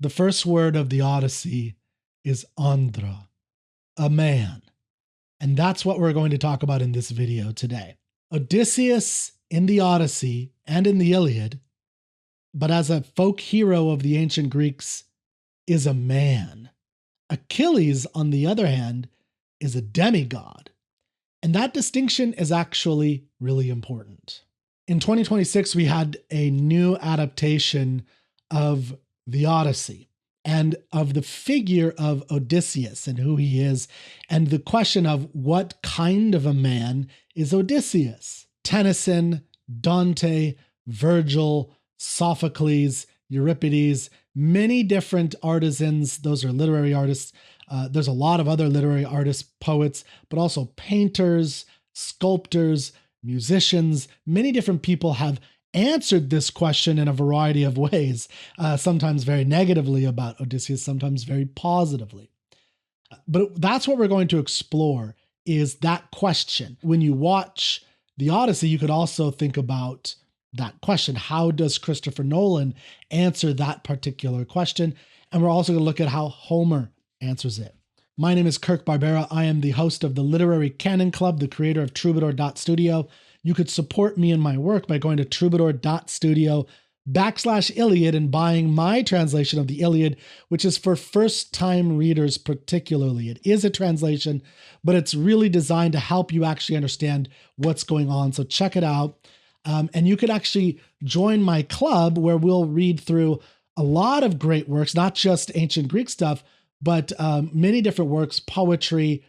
The first word of the Odyssey is andra, a man. And that's what we're going to talk about in this video today. Odysseus in the Odyssey and in the Iliad, but as a folk hero of the ancient Greeks, is a man. Achilles, on the other hand, is a demigod. And that distinction is actually really important. In 2026, we had a new adaptation of the Odyssey and of the figure of Odysseus and who he is, and the question of what kind of a man is Odysseus. Tennyson, Dante, Virgil, Sophocles, Euripides, many different artisans, those are literary artists. There's a lot of other literary artists, poets, but also painters, sculptors, musicians. Many different people have answered this question in a variety of ways, sometimes very negatively about Odysseus, sometimes very positively. But that's what we're going to explore, is that question. When you watch the Odyssey, you could also think about that question. How does Christopher Nolan answer that particular question? And we're also going to look at how Homer answers it. My name is Kirk Barbera. I am the host of the Literary Canon Club, the creator of Troubadour.studio. You could support me in my work by going to troubadour.studio/Iliad and buying my translation of the Iliad, which is for first-time readers particularly. It is a translation, but it's really designed to help you actually understand what's going on. So check it out. And you could actually join my club where we'll read through a lot of great works, not just ancient Greek stuff, but many different works, poetry,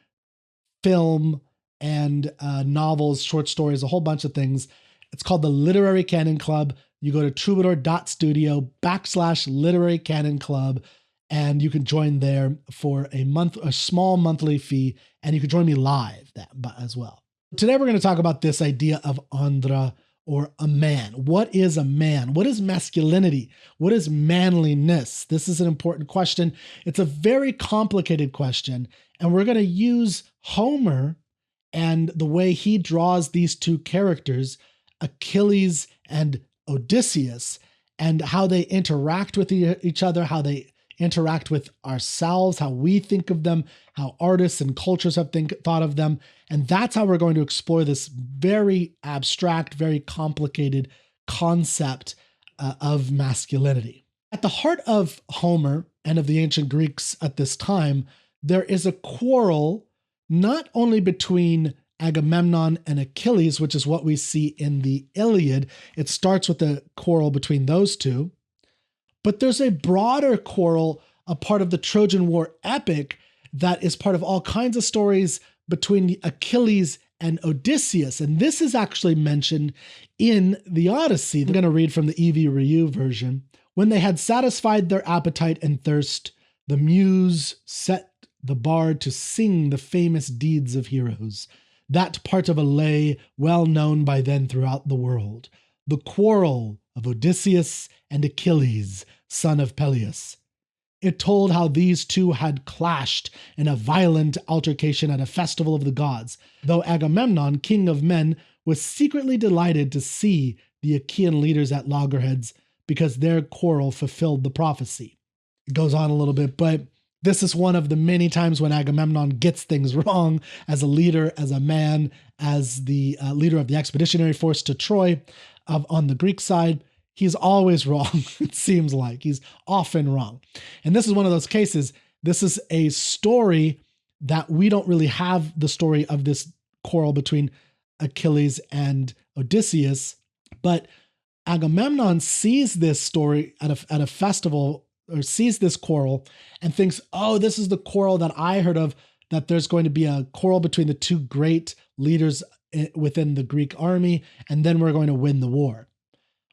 film, and novels, short stories, a whole bunch of things. It's called the Literary Canon Club. You go to troubadour.studio/Literary Canon Club, and you can join there for a small monthly fee, and you can join me live as well. Today, we're going to talk about this idea of andra, or a man. What is a man? What is masculinity? What is manliness? This is an important question. It's a very complicated question, and we're going to use Homer and the way he draws these two characters, Achilles and Odysseus, and how they interact with each other, how they interact with ourselves, how we think of them, how artists and cultures have thought of them. And that's how we're going to explore this very abstract, very complicated concept of masculinity. At the heart of Homer and of the ancient Greeks at this time, there is a quarrel not only between Agamemnon and Achilles, which is what we see in the Iliad. It starts with a quarrel between those two. But there's a broader quarrel, a part of the Trojan War epic, that is part of all kinds of stories between Achilles and Odysseus. And this is actually mentioned in the Odyssey. I'm going to read from the E.V. Ryu version. When they had satisfied their appetite and thirst, the muse set the bard to sing the famous deeds of heroes, that part of a lay well known by then throughout the world, the quarrel of Odysseus and Achilles, son of Peleus. It told how these two had clashed in a violent altercation at a festival of the gods, though Agamemnon, king of men, was secretly delighted to see the Achaean leaders at loggerheads because their quarrel fulfilled the prophecy. It goes on a little bit, but this is one of the many times when Agamemnon gets things wrong as a leader, as a man, as the leader of the expeditionary force to Troy on the Greek side. He's always wrong, it seems like. He's often wrong. And this is one of those cases. This is a story that we don't really have the story of this quarrel between Achilles and Odysseus, but Agamemnon sees this story at a festival, or sees this quarrel and thinks, oh, this is the quarrel that I heard of, that there's going to be a quarrel between the two great leaders within the Greek army, and then we're going to win the war.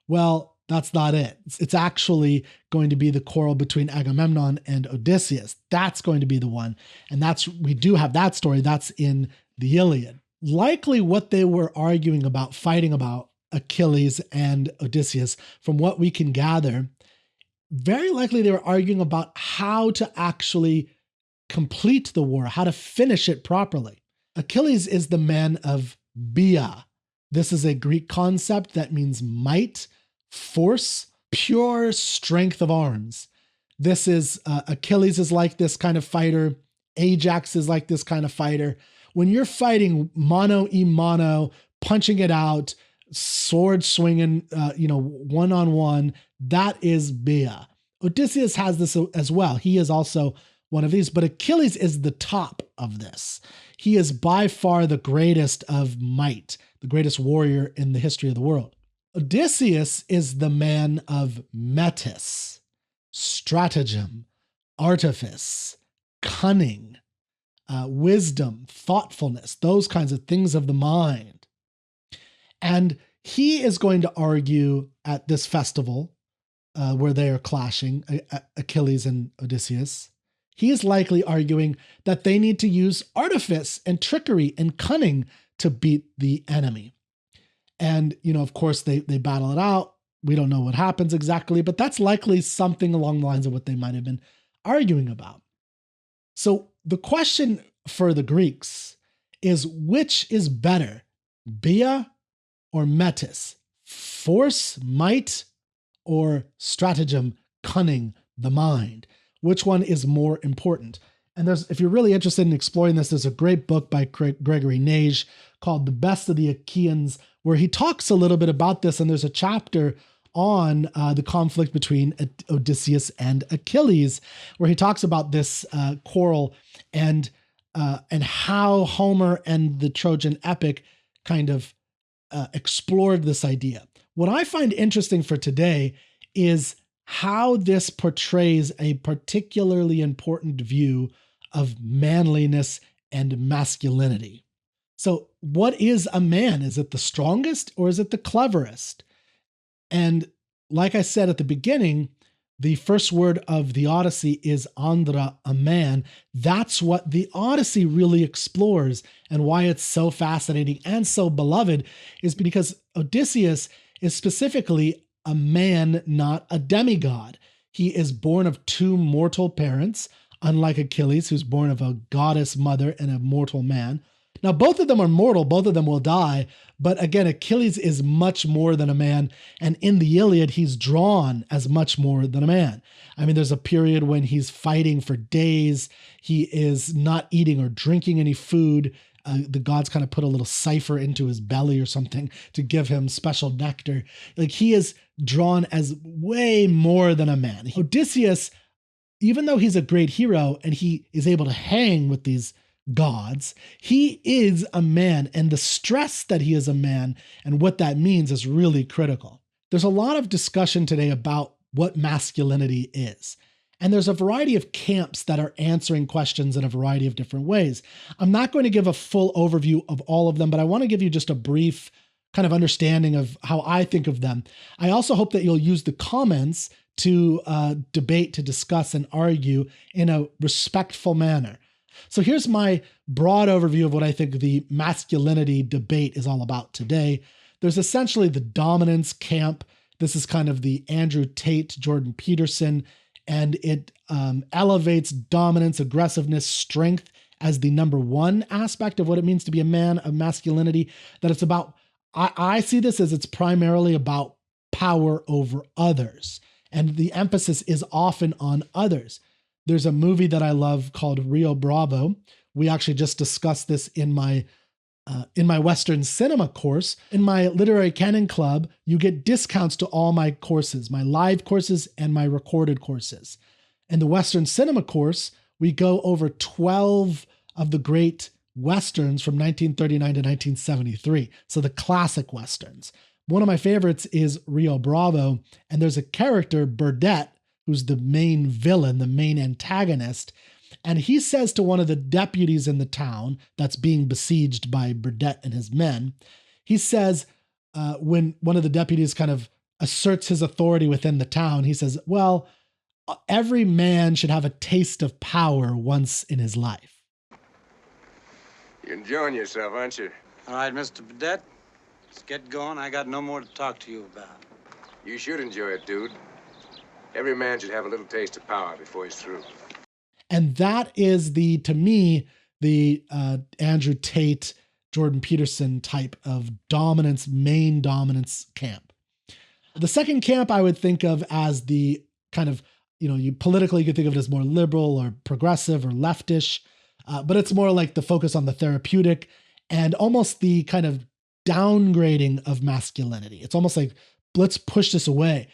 Well, that's not it. It's actually going to be the quarrel between Agamemnon and Odysseus. That's going to be the one. And we do have that story. That's in the Iliad. Likely what they were arguing about, fighting about, Achilles and Odysseus, from what we can gather, very likely they were arguing about how to actually complete the war, how to finish it properly. Achilles is the man of Bia. This is a Greek concept that means might, force, pure strength of arms. This is Achilles is like this kind of fighter. Ajax is like this kind of fighter. When you're fighting mano a mano, punching it out, sword swinging, one-on-one, that is Bia. Odysseus has this as well. He is also one of these, but Achilles is the top of this. He is by far the greatest of might, the greatest warrior in the history of the world. Odysseus is the man of Metis, stratagem, artifice, cunning, wisdom, thoughtfulness, those kinds of things of the mind. And he is going to argue at this festival where they are clashing, Achilles and Odysseus. He is likely arguing that they need to use artifice and trickery and cunning to beat the enemy. And, of course, they battle it out. We don't know what happens exactly, but that's likely something along the lines of what they might have been arguing about. So the question for the Greeks is, which is better, Bia or Metis? Force, might, or stratagem, cunning, the mind? Which one is more important? And if you're really interested in exploring this, there's a great book by Gregory Nage called The Best of the Achaeans, where he talks a little bit about this. And there's a chapter on the conflict between Odysseus and Achilles, where he talks about this quarrel and how Homer and the Trojan epic kind of explored this idea. What I find interesting for today is how this portrays a particularly important view of manliness and masculinity. So what is a man? Is it the strongest or is it the cleverest? And like I said at the beginning, the first word of the Odyssey is andra, a man. That's what the Odyssey really explores, and why it's so fascinating and so beloved is because Odysseus is specifically a man, not a demigod. He is born of two mortal parents, unlike Achilles, who's born of a goddess mother and a mortal man. Now, both of them are mortal, both of them will die, but again, Achilles is much more than a man, and in the Iliad, he's drawn as much more than a man. I mean, there's a period when he's fighting for days, he is not eating or drinking any food. The gods kind of put a little cipher into his belly or something to give him special nectar. Like, he is drawn as way more than a man. Odysseus, even though he's a great hero and he is able to hang with these gods, he is a man, and the stress that he is a man and what that means is really critical. There's a lot of discussion today about what masculinity is. And there's a variety of camps that are answering questions in a variety of different ways. I'm not going to give a full overview of all of them, but I want to give you just a brief kind of understanding of how I think of them. I also hope that you'll use the comments to debate, to discuss, and argue in a respectful manner. So here's my broad overview of what I think the masculinity debate is all about today. There's essentially the dominance camp. This is kind of the Andrew Tate, Jordan Peterson, and it elevates dominance, aggressiveness, strength as the number one aspect of what it means to be a man, of masculinity, that it's about, I see this as it's primarily about power over others. And the emphasis is often on others. There's a movie that I love called Rio Bravo. We actually just discussed this in my Western cinema course. In my literary canon club, you get discounts to all my courses, my live courses and my recorded courses. In the Western cinema course, we go over 12 of the great Westerns from 1939 to 1973. So the classic Westerns. One of my favorites is Rio Bravo. And there's a character, Burdett, who's the main villain, the main antagonist. And he says to one of the deputies in the town that's being besieged by Burdett and his men, he says, when one of the deputies kind of asserts his authority within the town, he says, well, every man should have a taste of power once in his life. You're enjoying yourself, aren't you? All right, Mr. Burdett, let's get going. I got no more to talk to you about. You should enjoy it, dude. Every man should have a little taste of power before he's through. And that is to me, the Andrew Tate, Jordan Peterson type of dominance, main dominance camp. The second camp I would think of as the kind of you politically, you could think of it as more liberal or progressive or leftish, but it's more like the focus on the therapeutic and almost the kind of downgrading of masculinity. It's almost like, let's push this away.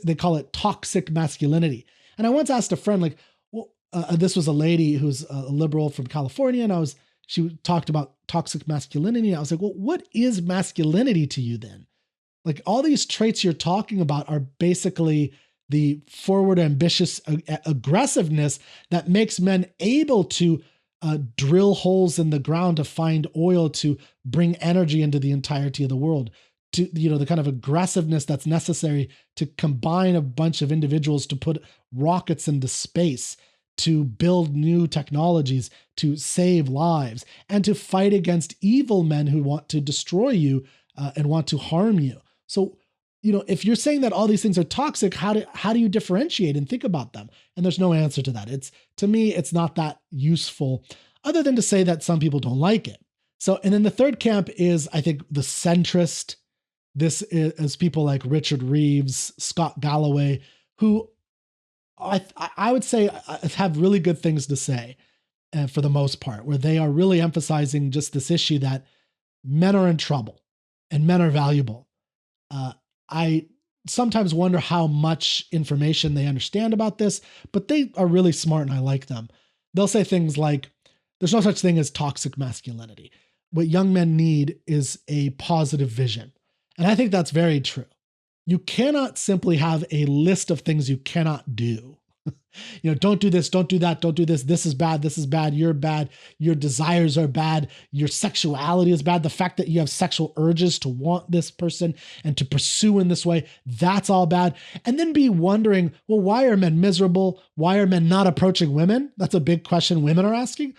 They call it toxic masculinity. And I once asked a friend, like, well, this was a lady who's a liberal from California, and she talked about toxic masculinity. And I was like, well, what is masculinity to you then? Like, all these traits you're talking about are basically the forward, ambitious aggressiveness that makes men able to drill holes in the ground to find oil to bring energy into the entirety of the world. To, the kind of aggressiveness that's necessary to combine a bunch of individuals to put rockets into space, to build new technologies, to save lives, and to fight against evil men who want to destroy you and want to harm you. So, if you're saying that all these things are toxic, how do you differentiate and think about them? And there's no answer to that. To me, it's not that useful, other than to say that some people don't like it. So, and then the third camp is, I think, the centrist. This is people like Richard Reeves, Scott Galloway, who I would say have really good things to say for the most part, where they are really emphasizing just this issue that men are in trouble and men are valuable. I sometimes wonder how much information they understand about this, but they are really smart and I like them. They'll say things like, there's no such thing as toxic masculinity. What young men need is a positive vision. And I think that's very true. You cannot simply have a list of things you cannot do. Don't do this, don't do that, don't do this. This is bad, you're bad, your desires are bad, your sexuality is bad. The fact that you have sexual urges to want this person and to pursue in this way, that's all bad. And then be wondering, well, why are men miserable? Why are men not approaching women? That's a big question women are asking.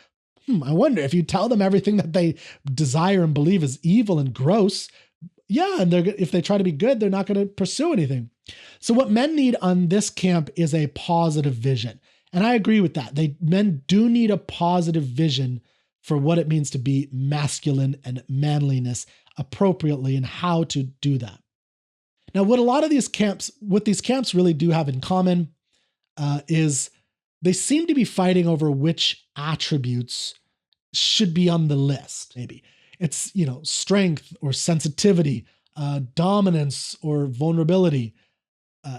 I wonder if you tell them everything that they desire and believe is evil and gross, and if they try to be good, they're not going to pursue anything. So what men need on this camp is a positive vision. And I agree with that. Men do need a positive vision for what it means to be masculine and manliness appropriately and how to do that. Now, what these camps really do have in common is they seem to be fighting over which attributes should be on the list, maybe. It's, strength or sensitivity, dominance or vulnerability.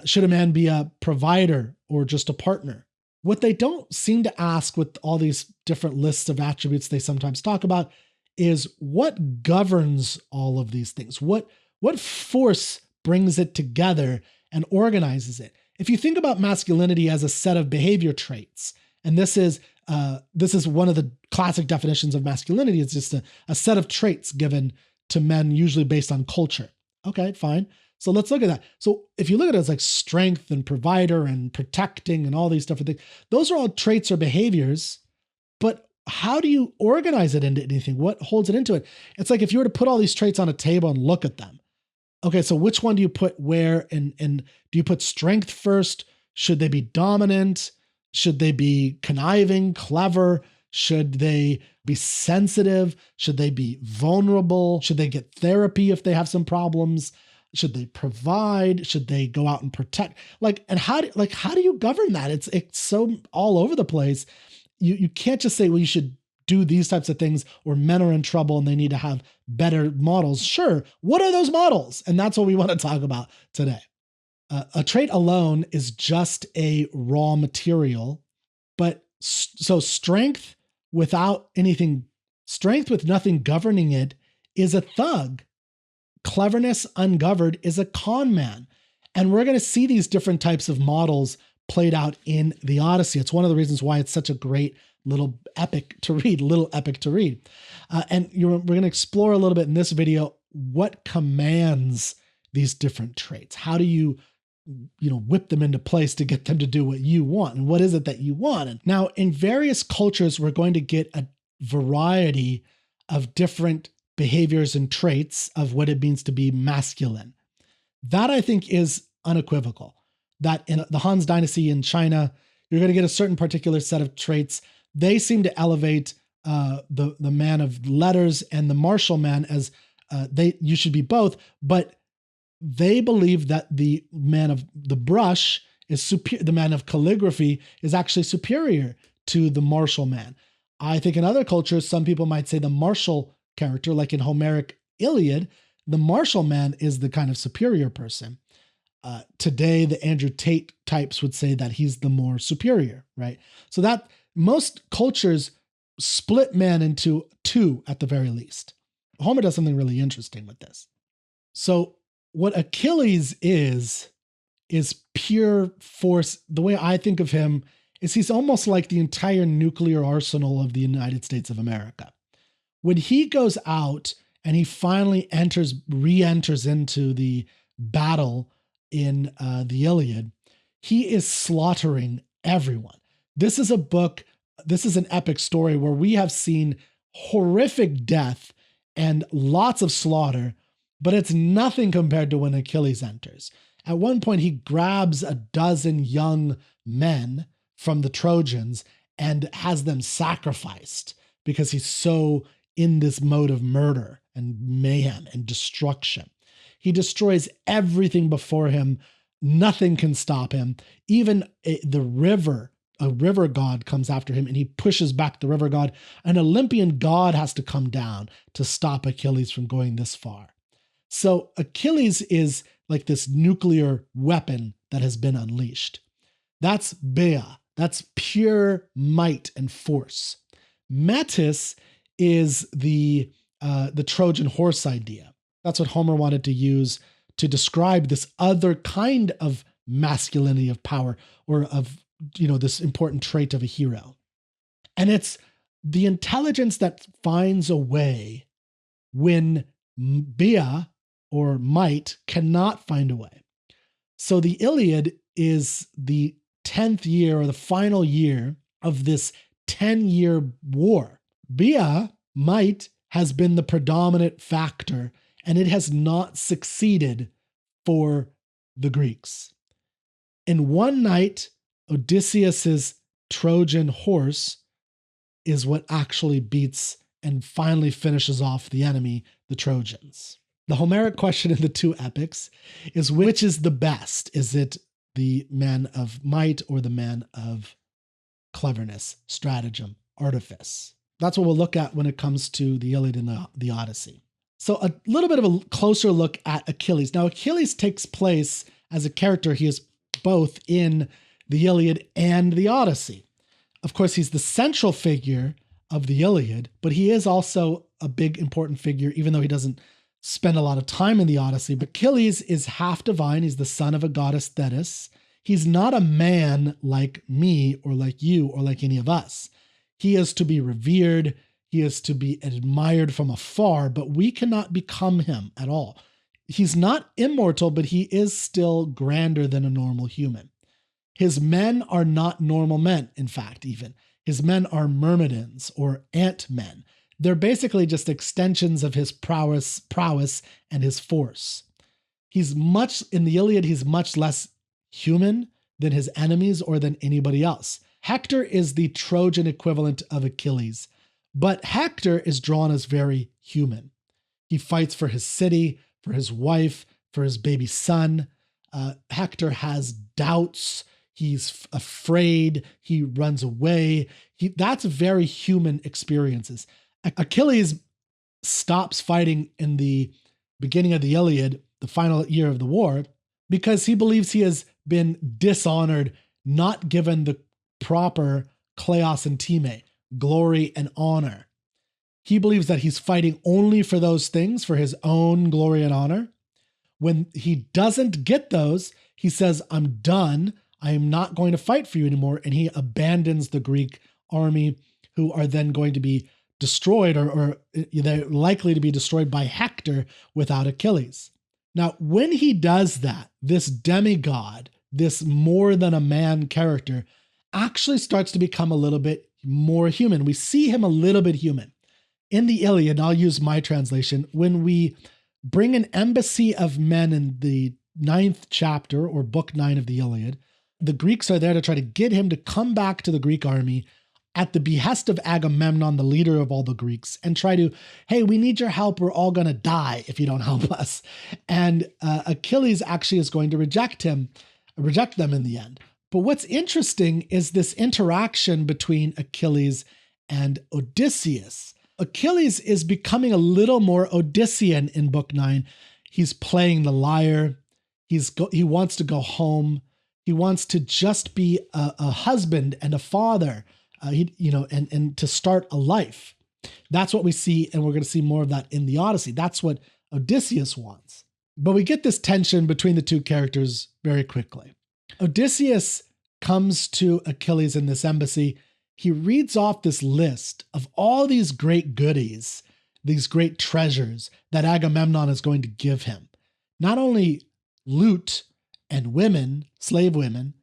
Should a man be a provider or just a partner? What they don't seem to ask with all these different lists of attributes they sometimes talk about is what governs all of these things? What force brings it together and organizes it? If you think about masculinity as a set of behavior traits, and this is one of the classic definitions of masculinity. It's just a set of traits given to men, usually based on culture. Okay, fine. So let's look at that. So if you look at it as like strength and provider and protecting and all these different things, those are all traits or behaviors, but how do you organize it into anything? What holds it into it? It's like if you were to put all these traits on a table and look at them. Okay, so which one do you put where? And do you put strength first? Should they be dominant? Should they be conniving, clever? Should they be sensitive? Should they be vulnerable? Should they get therapy if they have some problems? Should they provide? Should they go out and protect? How do you govern that? It's so all over the place. You can't just say, well, you should do these types of things, or men are in trouble and they need to have better models. Sure. What are those models? And that's what we want to talk about today. A trait alone is just a raw material, but so strength with nothing governing it is a thug. Cleverness ungoverned is a con man. And we're going to see these different types of models played out in the Odyssey. It's one of the reasons why it's such a great little epic to read. And we're going to explore a little bit in this video what commands these different traits. How do you whip them into place to get them to do what you want? And what is it that you want? And now in various cultures, we're going to get a variety of different behaviors and traits of what it means to be masculine. That I think is unequivocal. That in the Han Dynasty in China, you're going to get a certain particular set of traits. They seem to elevate the man of letters and the martial man as you should be both, but they believe that the man of the brush is superior. The man of calligraphy is actually superior to the martial man. I think in other cultures, some people might say the martial character, like in Homeric Iliad, the martial man is the kind of superior person. Today, the Andrew Tate types would say that he's the more superior, right? So that most cultures split man into two at the very least. Homer does something really interesting with this. So what Achilles is pure force. The way I think of him is he's almost like the entire nuclear arsenal of the United States of America. When he goes out and he finally re-enters into the battle in the Iliad, he is slaughtering everyone. This is an epic story where we have seen horrific death and lots of slaughter, but it's nothing compared to when Achilles enters. At one point, he grabs a dozen young men from the Trojans and has them sacrificed because he's so in this mode of murder and mayhem and destruction. He destroys everything before him. Nothing can stop him. Even a river god comes after him and he pushes back the river god. An Olympian god has to come down to stop Achilles from going this far. So Achilles is like this nuclear weapon that has been unleashed. That's Bea. That's pure might and force. Metis is the Trojan horse idea. That's what Homer wanted to use to describe this other kind of masculinity of power, or of, this important trait of a hero. And it's the intelligence that finds a way when Bea or might cannot find a way. So the Iliad is the 10th year, or the final year of this 10-year war. Bea, might, has been the predominant factor, and it has not succeeded for the Greeks. In one night, Odysseus's Trojan horse is what actually beats and finally finishes off the enemy, the Trojans. The Homeric question in the two epics is, which is the best? Is it the man of might or the man of cleverness, stratagem, artifice? That's what we'll look at when it comes to the Iliad and the Odyssey. So a little bit of a closer look at Achilles. Now, Achilles takes place as a character. He is both in the Iliad and the Odyssey. Of course, he's the central figure of the Iliad, but he is also a big, important figure, even though he doesn't spend a lot of time in the Odyssey. But Achilles is half divine. He's the son of a goddess Thetis. He's not a man like me or like you or like any of us. He is to be revered. He is to be admired from afar, but we cannot become him at all. He's not immortal, but he is still grander than a normal human. His men are not normal men, in fact, even. His men are myrmidons or ant-men. They're basically just extensions of his prowess and his force. In the Iliad, he's much less human than his enemies or than anybody else. Hector is the Trojan equivalent of Achilles, but Hector is drawn as very human. He fights for his city, for his wife, for his baby son. Hector has doubts. He's afraid. He runs away. That's very human experiences. Achilles stops fighting in the beginning of the Iliad, the final year of the war, because he believes he has been dishonored, not given the proper kleos and time, glory and honor. He believes that he's fighting only for those things, for his own glory and honor. When he doesn't get those, he says, I'm done. I am not going to fight for you anymore. And he abandons the Greek army, who are then going to be destroyed, or they're likely to be destroyed by Hector without Achilles. Now, when he does that, this demigod, this more than a man character, actually starts to become a little bit more human. We see him a little bit human. In the Iliad, I'll use my translation, when we bring an embassy of men in the 9th chapter, or book 9 of the Iliad, the Greeks are there to try to get him to come back to the Greek army at the behest of Agamemnon, the leader of all the Greeks, and try to, hey, we need your help. We're all going to die if you don't help us. And Achilles actually is going to reject him. reject them in the end. But what's interesting is this interaction between Achilles and Odysseus. Achilles is becoming a little more Odyssean in book 9. He's playing the lyre. He wants to go home. He wants to just be a husband and a father, and to start a life. That's what we see, and we're going to see more of that in the Odyssey. That's what Odysseus wants. But we get this tension between the two characters very quickly. Odysseus comes to Achilles in this embassy. He reads off this list of all these great goodies, these great treasures that Agamemnon is going to give him. Not only loot and women, slave women,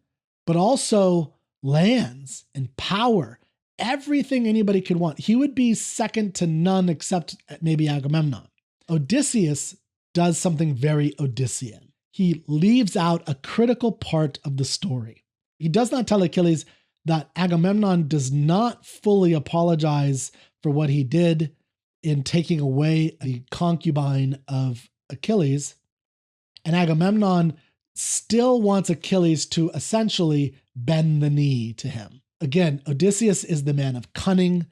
but also lands and power, everything anybody could want. He would be second to none except maybe Agamemnon. Odysseus does something very Odyssean. He leaves out a critical part of the story. He does not tell Achilles that Agamemnon does not fully apologize for what he did in taking away the concubine of Achilles. And Agamemnon still wants Achilles to essentially bend the knee to him. Again, Odysseus is the man of cunning,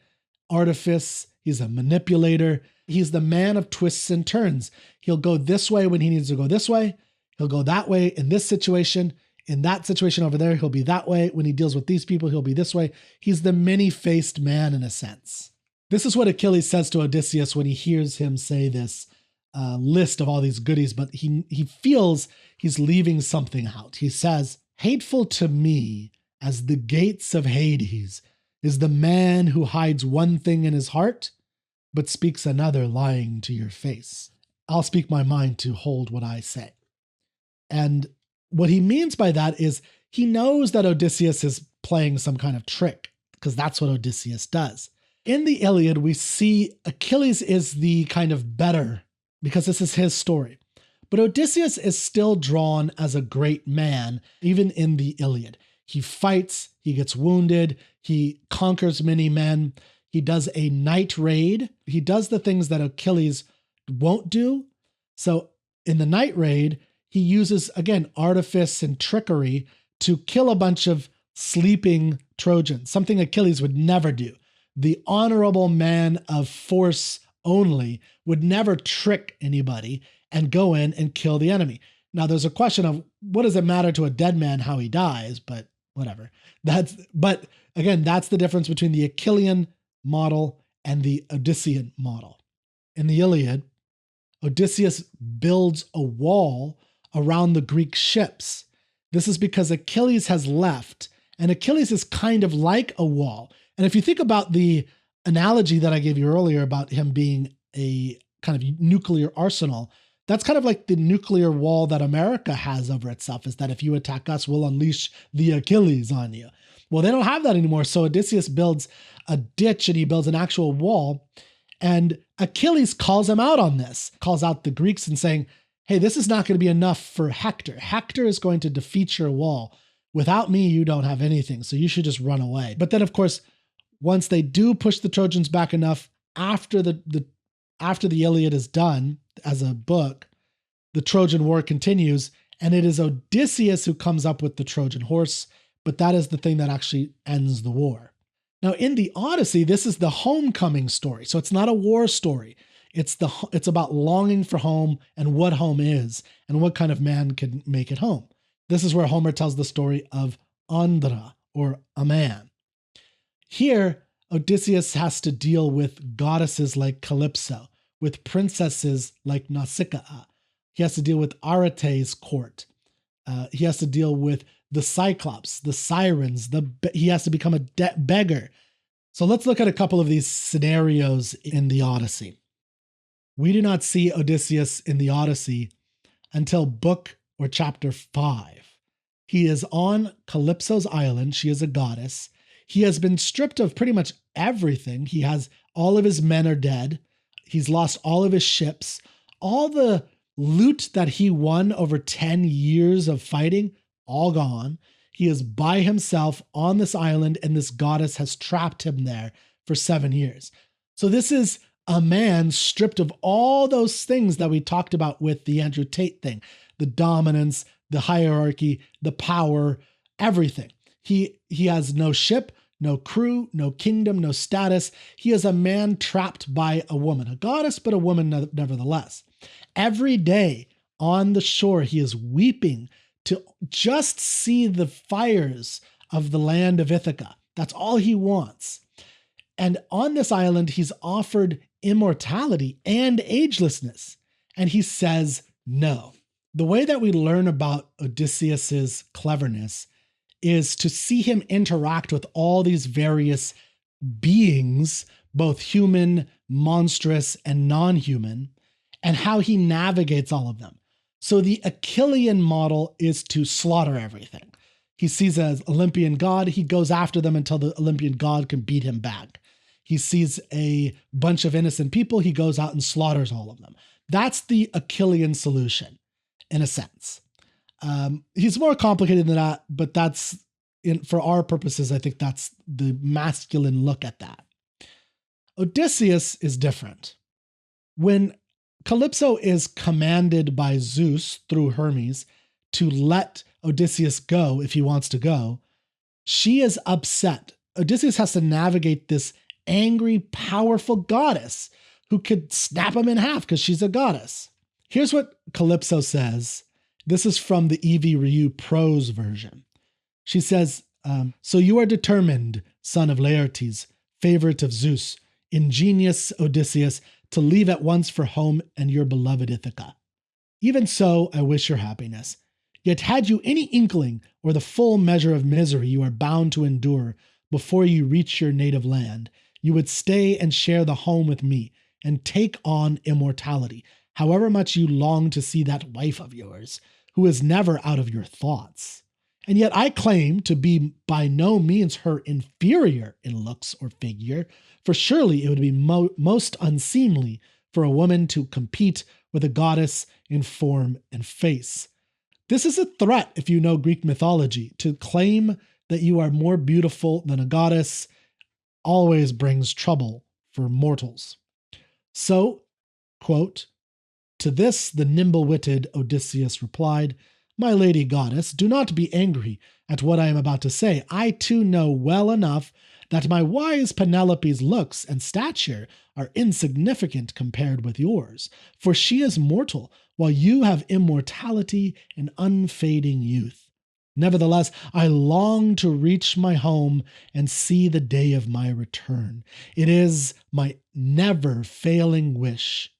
artifice. He's a manipulator. He's the man of twists and turns. He'll go this way when he needs to go this way. He'll go that way in this situation. In that situation over there, he'll be that way. When he deals with these people, he'll be this way. He's the many-faced man in a sense. This is what Achilles says to Odysseus when he hears him say this list of all these goodies, but he feels he's leaving something out. He says, "Hateful to me as the gates of Hades is the man who hides one thing in his heart, but speaks another lying to your face. I'll speak my mind to hold what I say." And what he means by that is he knows that Odysseus is playing some kind of trick, because that's what Odysseus does. In the Iliad, we see Achilles is the kind of better, because this is his story. But Odysseus is still drawn as a great man, even in the Iliad. He fights, he gets wounded, he conquers many men, he does a night raid, he does the things that Achilles won't do. So in the night raid, he uses, again, artifice and trickery to kill a bunch of sleeping Trojans, something Achilles would never do. The honorable man of force only would never trick anybody and go in and kill the enemy. Now, there's a question of what does it matter to a dead man how he dies, but whatever. But again, that's the difference between the Achillean model and the Odyssean model. In the Iliad, Odysseus builds a wall around the Greek ships. This is because Achilles has left, and Achilles is kind of like a wall. And if you think about the analogy that I gave you earlier about him being a kind of nuclear arsenal, that's kind of like the nuclear wall that America has over itself, is that if you attack us, we'll unleash the Achilles on you. Well, they don't have that anymore. So Odysseus builds a ditch and he builds an actual wall. And Achilles calls him out on this, calls out the Greeks and saying, hey, this is not going to be enough for Hector. Hector is going to defeat your wall. Without me, you don't have anything. So you should just run away. But then, of course, once they do push the Trojans back enough, after the Iliad is done as a book, the Trojan War continues, and it is Odysseus who comes up with the Trojan horse, but that is the thing that actually ends the war. Now, in the Odyssey, this is the homecoming story. So it's not a war story. It's about longing for home and what home is and what kind of man can make it home. This is where Homer tells the story of Andra, or a man. Here, Odysseus has to deal with goddesses like Calypso, with princesses like Nausicaa. He has to deal with Arate's court. He has to deal with the Cyclops, the Sirens. He has to become a beggar. So let's look at a couple of these scenarios in the Odyssey. We do not see Odysseus in the Odyssey until book or chapter 5. He is on Calypso's island. She is a goddess. He has been stripped of pretty much everything. He has all of his men are dead. He's lost all of his ships. All the loot that he won over 10 years of fighting, all gone. He is by himself on this island, and this goddess has trapped him there for 7 years. So this is a man stripped of all those things that we talked about with the Andrew Tate thing, the dominance, the hierarchy, the power, everything. He has no ship, no crew, no kingdom, no status. He is a man trapped by a woman, a goddess, but a woman nevertheless. Every day on the shore, he is weeping to just see the fires of the land of Ithaca. That's all he wants. And on this island, he's offered immortality and agelessness. And he says no. The way that we learn about Odysseus's cleverness is to see him interact with all these various beings, both human, monstrous, and non-human, and how he navigates all of them. So the Achillean model is to slaughter everything. He sees an Olympian god, he goes after them until the Olympian god can beat him back. He sees a bunch of innocent people, he goes out and slaughters all of them. That's the Achillean solution, in a sense. He's more complicated than that, but for our purposes, I think that's the masculine look at that. Odysseus is different. When Calypso is commanded by Zeus through Hermes to let Odysseus go if he wants to go, she is upset. Odysseus has to navigate this angry, powerful goddess who could snap him in half because she's a goddess. Here's what Calypso says. This is from the Evie Ryu prose version. She says, so you are determined, son of Laertes, favorite of Zeus, ingenious Odysseus, to leave at once for home and your beloved Ithaca. Even so, I wish your happiness. Yet had you any inkling or the full measure of misery you are bound to endure before you reach your native land, you would stay and share the home with me and take on immortality, however much you long to see that wife of yours, who is never out of your thoughts. And yet I claim to be by no means her inferior in looks or figure, for surely it would be most unseemly for a woman to compete with a goddess in form and face. This is a threat, if you know Greek mythology. To claim that you are more beautiful than a goddess always brings trouble for mortals. So, quote, to this the nimble-witted Odysseus replied, my lady goddess, do not be angry at what I am about to say. I too know well enough that my wise Penelope's looks and stature are insignificant compared with yours, for she is mortal, while you have immortality and unfading youth. Nevertheless, I long to reach my home and see the day of my return. It is my never-failing wish.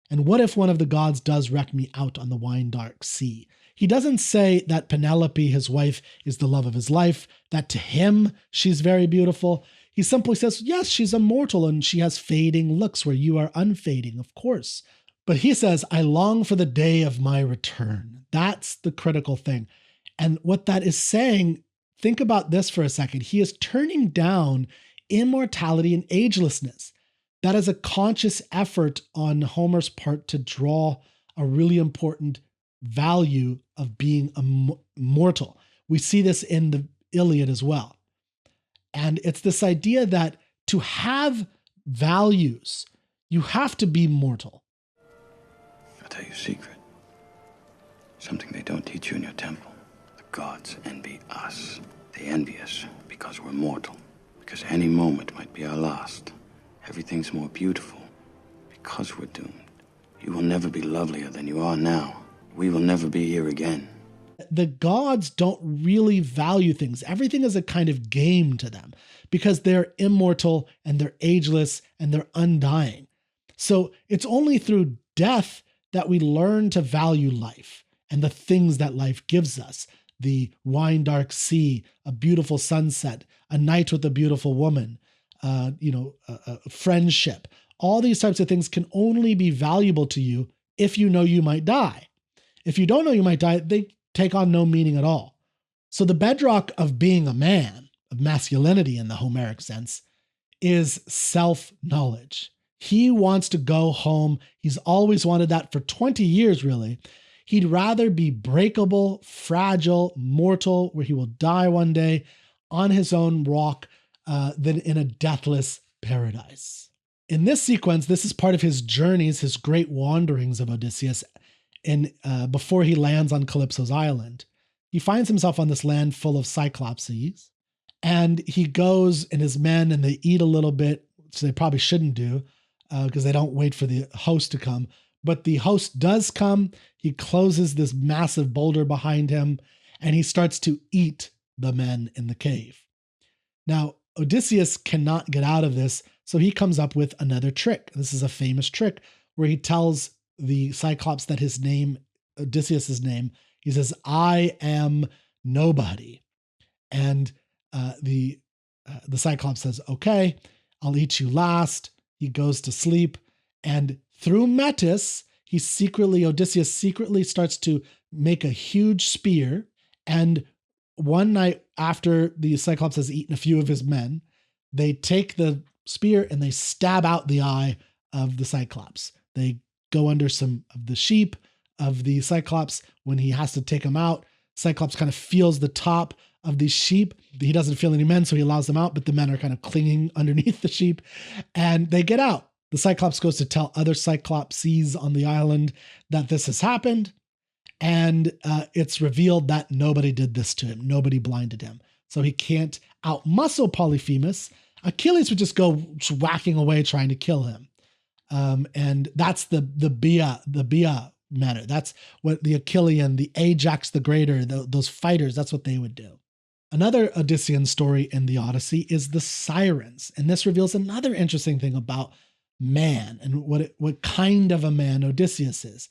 And what if one of the gods does wreck me out on the wine-dark sea? He doesn't say that Penelope, his wife, is the love of his life, that to him she's very beautiful. He simply says, yes, she's immortal and she has fading looks where you are unfading, of course. But he says, I long for the day of my return. That's the critical thing. And what that is saying, think about this for a second. He is turning down immortality and agelessness. That is a conscious effort on Homer's part to draw a really important value of being immortal. We see this in the Iliad as well. And it's this idea that to have values, you have to be mortal. I'll tell you a secret. Something they don't teach you in your temple. The gods envy us. They envy us because we're mortal. Because any moment might be our last. Everything's more beautiful because we're doomed. You will never be lovelier than you are now. We will never be here again. The gods don't really value things. Everything is a kind of game to them because they're immortal and they're ageless and they're undying. So it's only through death that we learn to value life and the things that life gives us. The wine-dark sea, a beautiful sunset, a night with a beautiful woman, friendship. All these types of things can only be valuable to you if you know you might die. If you don't know you might die, they take on no meaning at all. So the bedrock of being a man, of masculinity in the Homeric sense, is self-knowledge. He wants to go home. He's always wanted that for 20 years, really. He'd rather be breakable, fragile, mortal, where he will die one day on his own rock than in a deathless paradise. In this sequence, this is part of his journeys, his great wanderings of Odysseus. before he lands on Calypso's island. He finds himself on this land full of Cyclopses, and he goes and his men, and they eat a little bit, which they probably shouldn't do because they don't wait for the host to come. But the host does come. He closes this massive boulder behind him, and he starts to eat the men in the cave. Now, Odysseus cannot get out of this, so he comes up with another trick. This is a famous trick where he tells the Cyclops that his name, Odysseus' name, he says, "I am nobody." And the Cyclops says, "Okay, I'll eat you last." He goes to sleep, and through Metis, Odysseus secretly starts to make a huge spear. And one night after the Cyclops has eaten a few of his men, they take the spear and they stab out the eye of the Cyclops. They go under some of the sheep of the Cyclops. When he has to take them out, Cyclops kind of feels the top of these sheep. He doesn't feel any men, so he allows them out, but the men are kind of clinging underneath the sheep, and they get out. The Cyclops goes to tell other Cyclopses on the island that this has happened, and it's revealed that nobody did this to him. Nobody blinded him. So he can't outmuscle Polyphemus. Achilles would just go whacking away trying to kill him. And that's the Bia manner. That's what the Achillean, the Ajax the Greater, those fighters, that's what they would do. Another Odyssean story in the Odyssey is the Sirens. And this reveals another interesting thing about man and what kind of a man Odysseus is.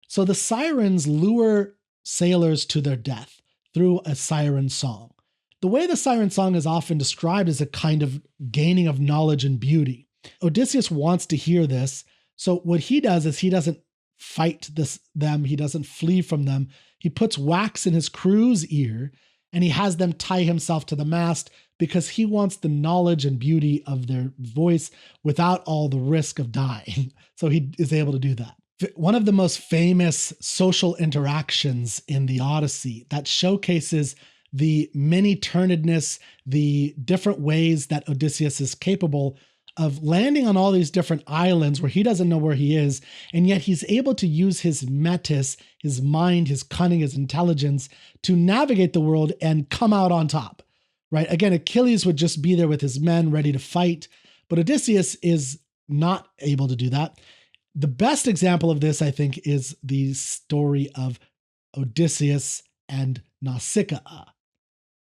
So the Sirens lure sailors to their death through a siren song. The way the siren song is often described is a kind of gaining of knowledge and beauty. Odysseus wants to hear this. So what he does is he doesn't fight them. He doesn't flee from them. He puts wax in his crew's ear, and he has them tie himself to the mast because he wants the knowledge and beauty of their voice without all the risk of dying. So he is able to do that. One of the most famous social interactions in the Odyssey that showcases the many-turnedness, the different ways that Odysseus is capable of landing on all these different islands where he doesn't know where he is, and yet he's able to use his Metis, his mind, his cunning, his intelligence to navigate the world and come out on top, right? Again, Achilles would just be there with his men ready to fight, but Odysseus is not able to do that. The best example of this, I think, is the story of Odysseus and Nausicaa.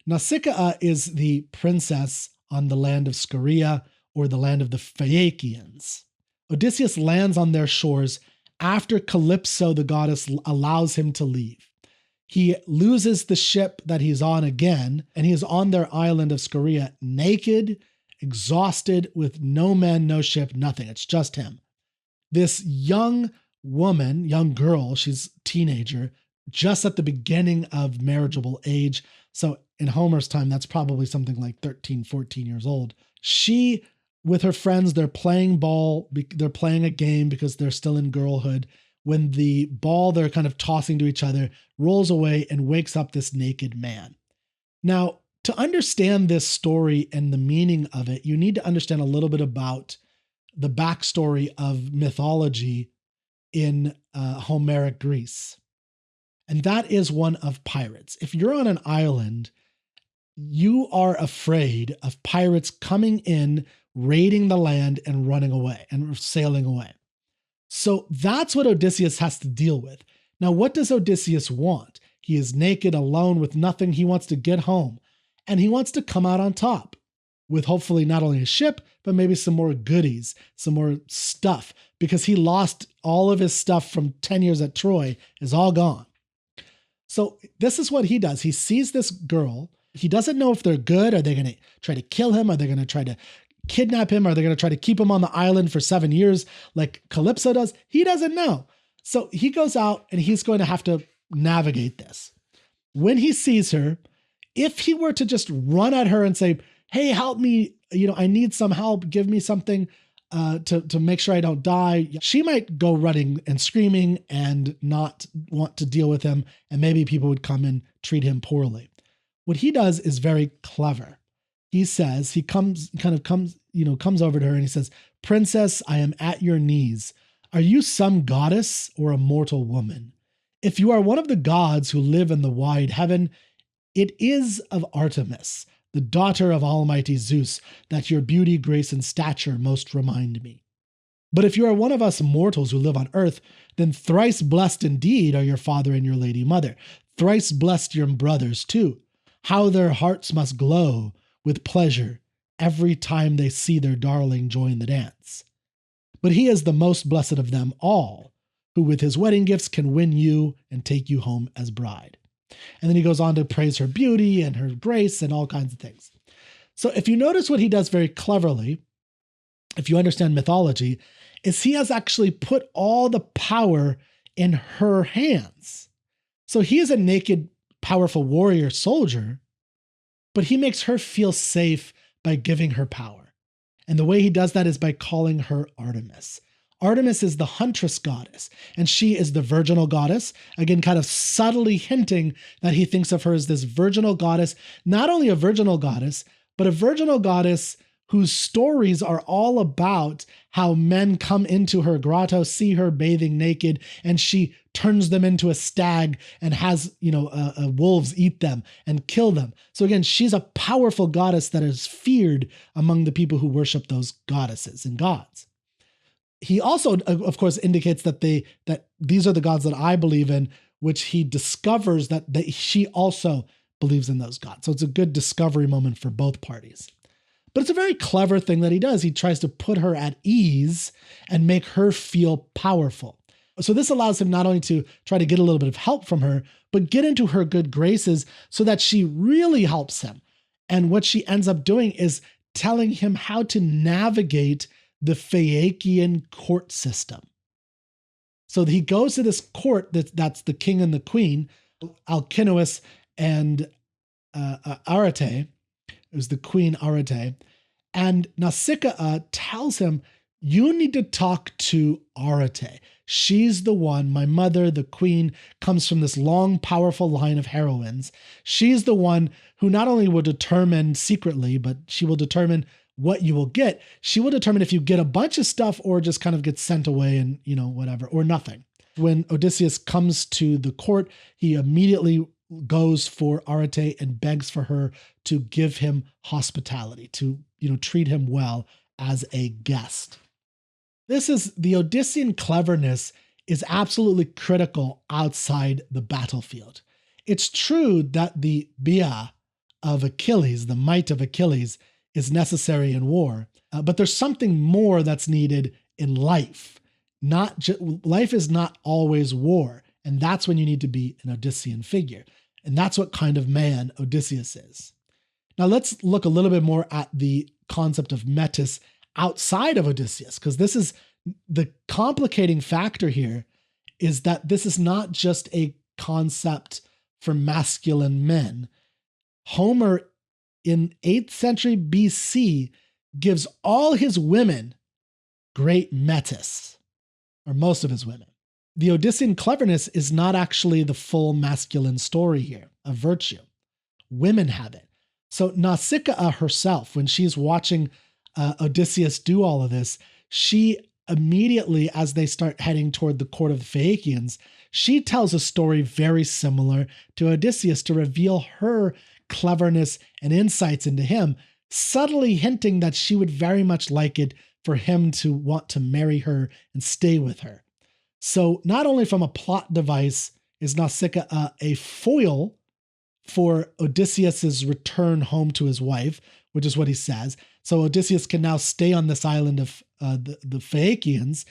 Nausicaa is the princess on the land of Scheria, or the land of the Phaeacians. Odysseus lands on their shores after Calypso, the goddess, allows him to leave. He loses the ship that he's on again, and he is on their island of Scheria, naked, exhausted, with no men, no ship, nothing. It's just him. This young girl, she's a teenager, just at the beginning of marriageable age. So in Homer's time, that's probably something like 13, 14 years old. She, with her friends, they're playing ball. They're playing a game because they're still in girlhood. When the ball they're kind of tossing to each other rolls away and wakes up this naked man. Now, to understand this story and the meaning of it, you need to understand a little bit about the backstory of mythology in Homeric Greece. And that is one of pirates. If you're on an island, you are afraid of pirates coming in, raiding the land, and running away and sailing away. So that's what Odysseus has to deal with. Now, what does Odysseus want? He is naked, alone, with nothing. He wants to get home, and he wants to come out on top with hopefully not only a ship, but maybe some more goodies, some more stuff, because he lost all of his stuff from 10 years at Troy, is all gone. So this is what he does. He sees this girl. He doesn't know if they're good. Are they going to try to kill him? Are they going to try to kidnap him? Are they going to try to keep him on the island for 7 years like Calypso does? He doesn't know. So he goes out and he's going to have to navigate this. When he sees her, if he were to just run at her and say, "Hey, help me, I need some help, give me something to make sure I don't die," she might go running and screaming and not want to deal with him, and maybe people would come and treat him poorly. What he does is very clever. He says, comes over to her and he says, "Princess, I am at your knees. Are you some goddess or a mortal woman? If you are one of the gods who live in the wide heaven, it is of Artemis, the daughter of Almighty Zeus, that your beauty, grace, and stature most remind me. But if you are one of us mortals who live on earth, then thrice blessed indeed are your father and your lady mother. Thrice blessed your brothers too. How their hearts must glow with pleasure every time they see their darling join the dance. But he is the most blessed of them all, who with his wedding gifts can win you and take you home as bride. And then he goes on to praise her beauty and her grace and all kinds of things. So if you notice what he does very cleverly, if you understand mythology, is he has actually put all the power in her hands. So he is a naked, powerful warrior soldier, but he makes her feel safe by giving her power. And the way he does that is by calling her Artemis. Artemis is the huntress goddess, and she is the virginal goddess, again, kind of subtly hinting that he thinks of her as this virginal goddess, not only a virginal goddess, but a virginal goddess whose stories are all about how men come into her grotto, see her bathing naked, and she turns them into a stag and has, wolves eat them and kill them. So again, she's a powerful goddess that is feared among the people who worship those goddesses and gods. He also, of course, indicates that these are the gods that I believe in, which he discovers that she also believes in those gods. So it's a good discovery moment for both parties. But it's a very clever thing that he does. He tries to put her at ease and make her feel powerful. So this allows him not only to try to get a little bit of help from her, but get into her good graces so that she really helps him. And what she ends up doing is telling him how to navigate the Phaeacian court system. So he goes to this court that's the king and the queen, Alcinous and Arete. It was the queen Arete. And Nausicaa tells him, you need to talk to Arete. She's the one, my mother, the queen, comes from this long, powerful line of heroines. She's the one who not only will determine secretly, but she will determine what you will get. She will determine if you get a bunch of stuff or just kind of get sent away and, whatever, or nothing. When Odysseus comes to the court, he immediately goes for Arete and begs for her to give him hospitality, to, treat him well as a guest. The Odyssean cleverness is absolutely critical outside the battlefield. It's true that the bia of Achilles, the might of Achilles, is necessary in war, but there's something more that's needed in life. Life is not always war, and that's when you need to be an Odyssean figure. And that's what kind of man Odysseus is. Now let's look a little bit more at the concept of Metis outside of Odysseus, because this is the complicating factor here, is that this is not just a concept for masculine men. Homer in 8th century BC gives all his women great Metis, or most of his women. The Odyssean cleverness is not actually the full masculine story here of virtue. Women have it. So Nausicaa herself, when she's watching Odysseus do all of this, she immediately, as they start heading toward the court of the Phaeacians, she tells a story very similar to Odysseus to reveal her cleverness and insights into him, subtly hinting that she would very much like it for him to want to marry her and stay with her. So not only from a plot device is Nausicaa a foil for Odysseus's return home to his wife, which is what he says. So Odysseus can now stay on this island of the Phaeacians,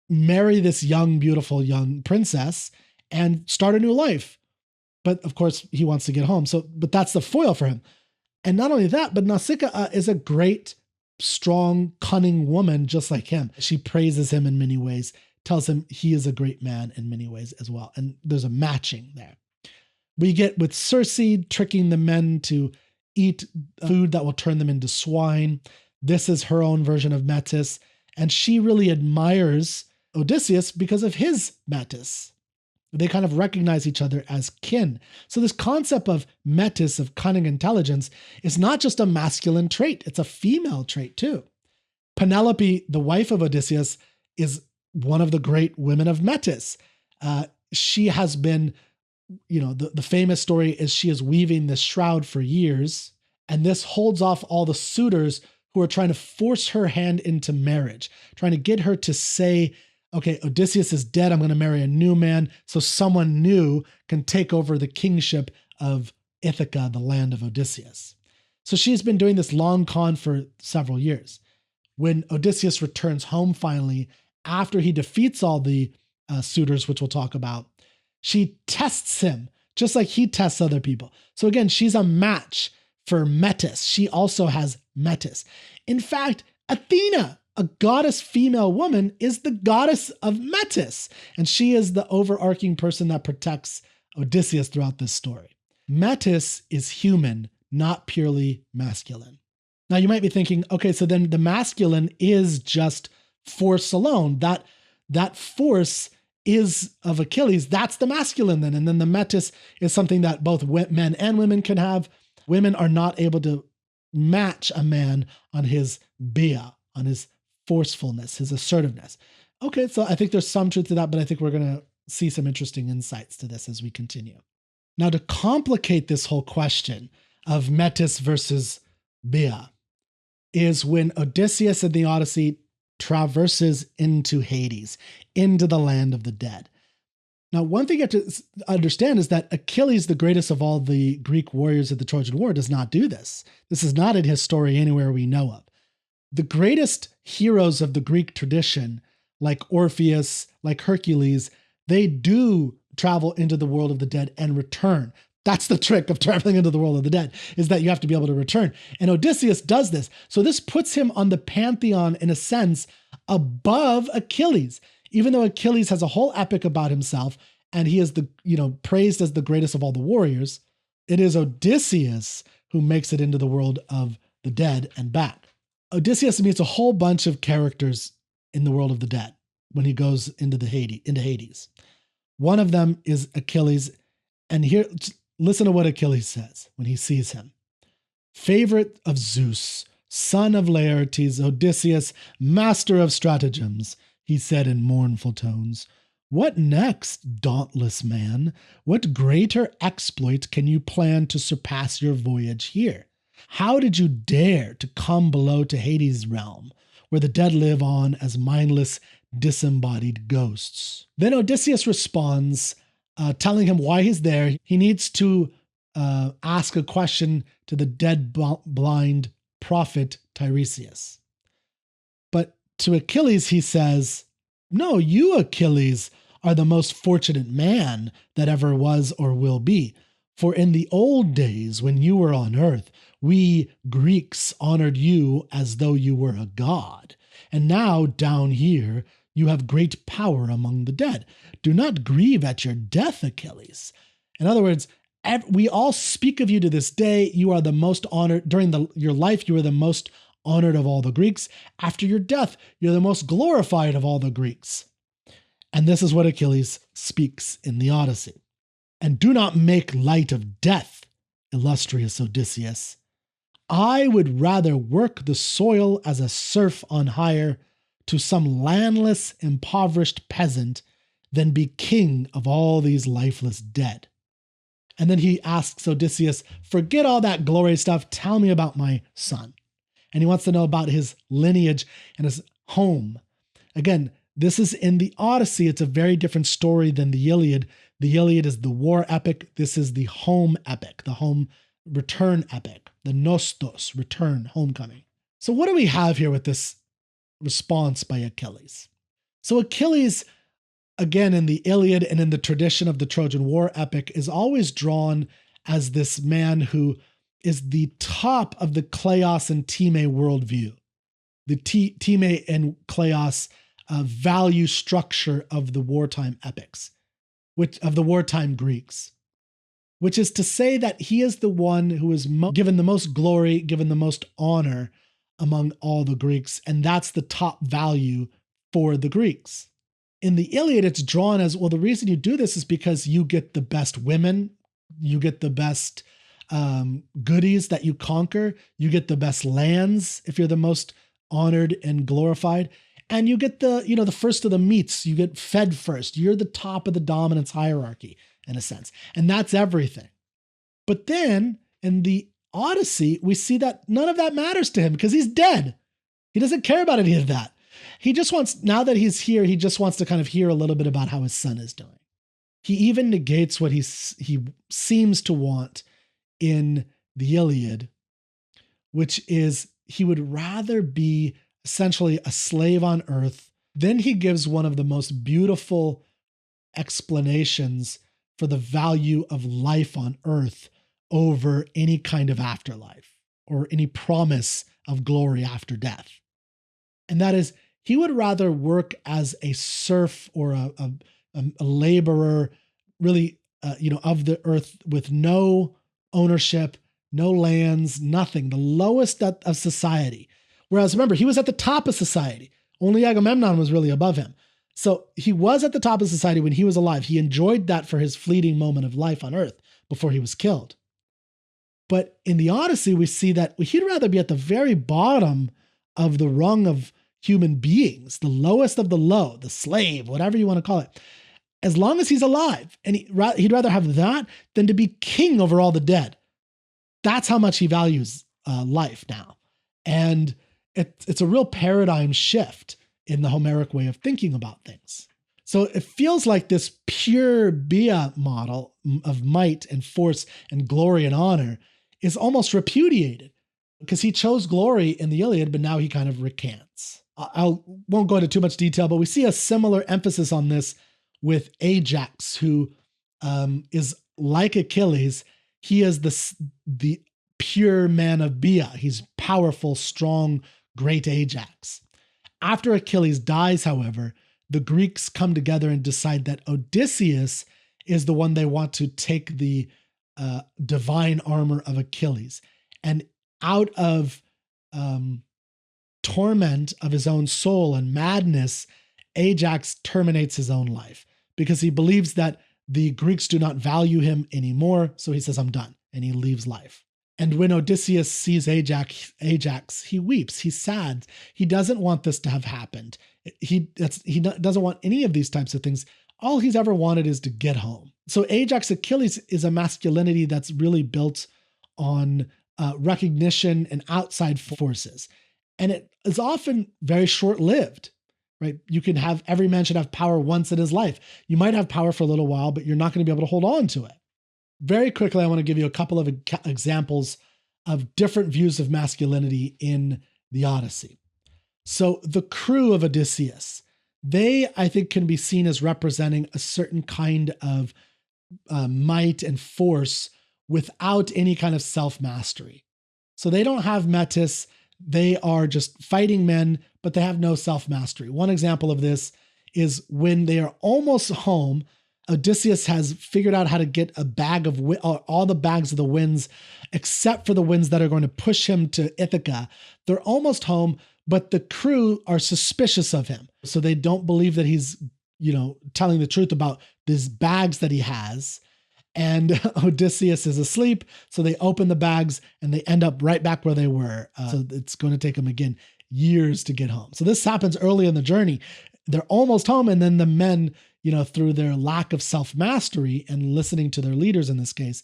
marry this young, beautiful young princess, and start a new life. But of course, he wants to get home. But that's the foil for him. And not only that, but Nausicaa is a great, strong, cunning woman just like him. She praises him in many ways, tells him he is a great man in many ways as well. And there's a matching there. We get with Circe tricking the men to eat food that will turn them into swine. This is her own version of Metis. And she really admires Odysseus because of his Metis. They kind of recognize each other as kin. So this concept of Metis, of cunning intelligence, is not just a masculine trait, it's a female trait too. Penelope, the wife of Odysseus, is one of the great women of Metis. she has been, the famous story is she is weaving this shroud for years, and this holds off all the suitors who are trying to force her hand into marriage, trying to get her to say, okay, Odysseus is dead, I'm going to marry a new man, so someone new can take over the kingship of Ithaca, the land of Odysseus. So she's been doing this long con for several years. When Odysseus returns home finally, after he defeats all the suitors, which we'll talk about, she tests him just like he tests other people. So again, she's a match for Metis. She also has Metis. In fact, Athena, a goddess female woman, is the goddess of Metis, and she is the overarching person that protects Odysseus throughout this story. Metis is human, not purely masculine. Now you might be thinking, okay, so then the masculine is just force alone. That force is of Achilles. That's the masculine then. And then the Metis is something that both men and women can have. Women are not able to match a man on his bia, on his forcefulness, his assertiveness. Okay, so I think there's some truth to that, but I think we're going to see some interesting insights to this as we continue. Now, to complicate this whole question of Metis versus bia is when Odysseus in the Odyssey traverses into Hades, into the land of the dead. Now, one thing you have to understand is that Achilles, the greatest of all the Greek warriors of the Trojan War, does not do this. This is not in his story anywhere we know of. The greatest heroes of the Greek tradition, like Orpheus, like Hercules, they do travel into the world of the dead and return. That's the trick of traveling into the world of the dead, is that you have to be able to return. And Odysseus does this. So this puts him on the pantheon, in a sense, above Achilles. Even though Achilles has a whole epic about himself, and he is praised as the greatest of all the warriors, it is Odysseus who makes it into the world of the dead and back. Odysseus meets a whole bunch of characters in the world of the dead when he goes into Hades. One of them is Achilles, and here, listen to what Achilles says when he sees him. Favorite of Zeus, son of Laertes, Odysseus, master of stratagems, he said in mournful tones. What next, dauntless man? What greater exploit can you plan to surpass your voyage here? How did you dare to come below to Hades' realm, where the dead live on as mindless, disembodied ghosts? Then Odysseus responds, telling him why he's there. He needs to ask a question to the dead blind prophet Tiresias. But to Achilles, he says, no, you, Achilles, are the most fortunate man that ever was or will be. For in the old days, when you were on earth, we Greeks honored you as though you were a god. And now, down here, you have great power among the dead. Do not grieve at your death, Achilles. In other words, we all speak of you to this day. You are the most honored. During your life, you were the most honored of all the Greeks. After your death, you're the most glorified of all the Greeks. And this is what Achilles speaks in the Odyssey. And do not make light of death, illustrious Odysseus. I would rather work the soil as a serf on hire to some landless, impoverished peasant than be king of all these lifeless dead. And then he asks Odysseus, forget all that glory stuff, tell me about my son. And he wants to know about his lineage and his home. Again, this is in the Odyssey. It's a very different story than the Iliad. The Iliad is the war epic. This is the home epic, the home return epic, the nostos, return, homecoming. So what do we have here with this response by Achilles? So Achilles, again, in the Iliad and in the tradition of the Trojan War epic, is always drawn as this man who is the top of the Kleos and Time worldview, the Time and Kleos value structure of the wartime epics, of the wartime Greeks, which is to say that he is the one who is given the most glory, given the most honor among all the Greeks, and that's the top value for the Greeks. In the Iliad, it's drawn as, well, the reason you do this is because you get the best women, you get the best goodies that you conquer, you get the best lands if you're the most honored and glorified. And you get the first of the meats, you get fed first. You're the top of the dominance hierarchy in a sense. And that's everything. But then in the Odyssey, we see that none of that matters to him because he's dead. He doesn't care about any of that. He just wants, now that he's here, he just wants to kind of hear a little bit about how his son is doing. He even negates what he seems to want in the Iliad, which is he would rather be essentially a slave on earth. Then he gives one of the most beautiful explanations for the value of life on earth over any kind of afterlife or any promise of glory after death. And that is, he would rather work as a serf or a laborer, really, of the earth with no ownership, no lands, nothing, the lowest of society. Whereas remember, he was at the top of society. Only Agamemnon was really above him. So he was at the top of society when he was alive. He enjoyed that for his fleeting moment of life on earth before he was killed. But in the Odyssey, we see that he'd rather be at the very bottom of the rung of human beings, the lowest of the low, the slave, whatever you want to call it, as long as he's alive. And he'd rather have that than to be king over all the dead. That's how much he values life now. And it's a real paradigm shift in the Homeric way of thinking about things. So it feels like this pure Bia model of might and force and glory and honor is almost repudiated because he chose glory in the Iliad, but now he kind of recants. I won't go into too much detail, but we see a similar emphasis on this with Ajax, who is like Achilles. He is the pure man of Bia. He's powerful, strong, great Ajax. After Achilles dies, however, the Greeks come together and decide that Odysseus is the one they want to take the divine armor of Achilles. And out of torment of his own soul and madness, Ajax terminates his own life because he believes that the Greeks do not value him anymore. So he says, I'm done. And he leaves life. And when Odysseus sees Ajax, he weeps. He's sad. He doesn't want this to have happened. He doesn't want any of these types of things. All he's ever wanted is to get home. So Ajax Achilles is a masculinity that's really built on recognition and outside forces. And it is often very short-lived, right? Every man should have power once in his life. You might have power for a little while, but you're not going to be able to hold on to it. Very quickly, I want to give you a couple of examples of different views of masculinity in the Odyssey. So the crew of Odysseus, they, I think, can be seen as representing a certain kind of might and force without any kind of self-mastery. So they don't have Metis. They are just fighting men, but they have no self-mastery. One example of this is when they are almost home, Odysseus has figured out how to get a bag of all the bags of the winds, except for the winds that are going to push him to Ithaca. They're almost home, but the crew are suspicious of him. So they don't believe that he's, telling the truth about these bags that he has. And Odysseus is asleep. So they open the bags and they end up right back where they were. So it's going to take them, again, years to get home. So this happens early in the journey. They're almost home. And then the men, through their lack of self-mastery and listening to their leaders in this case,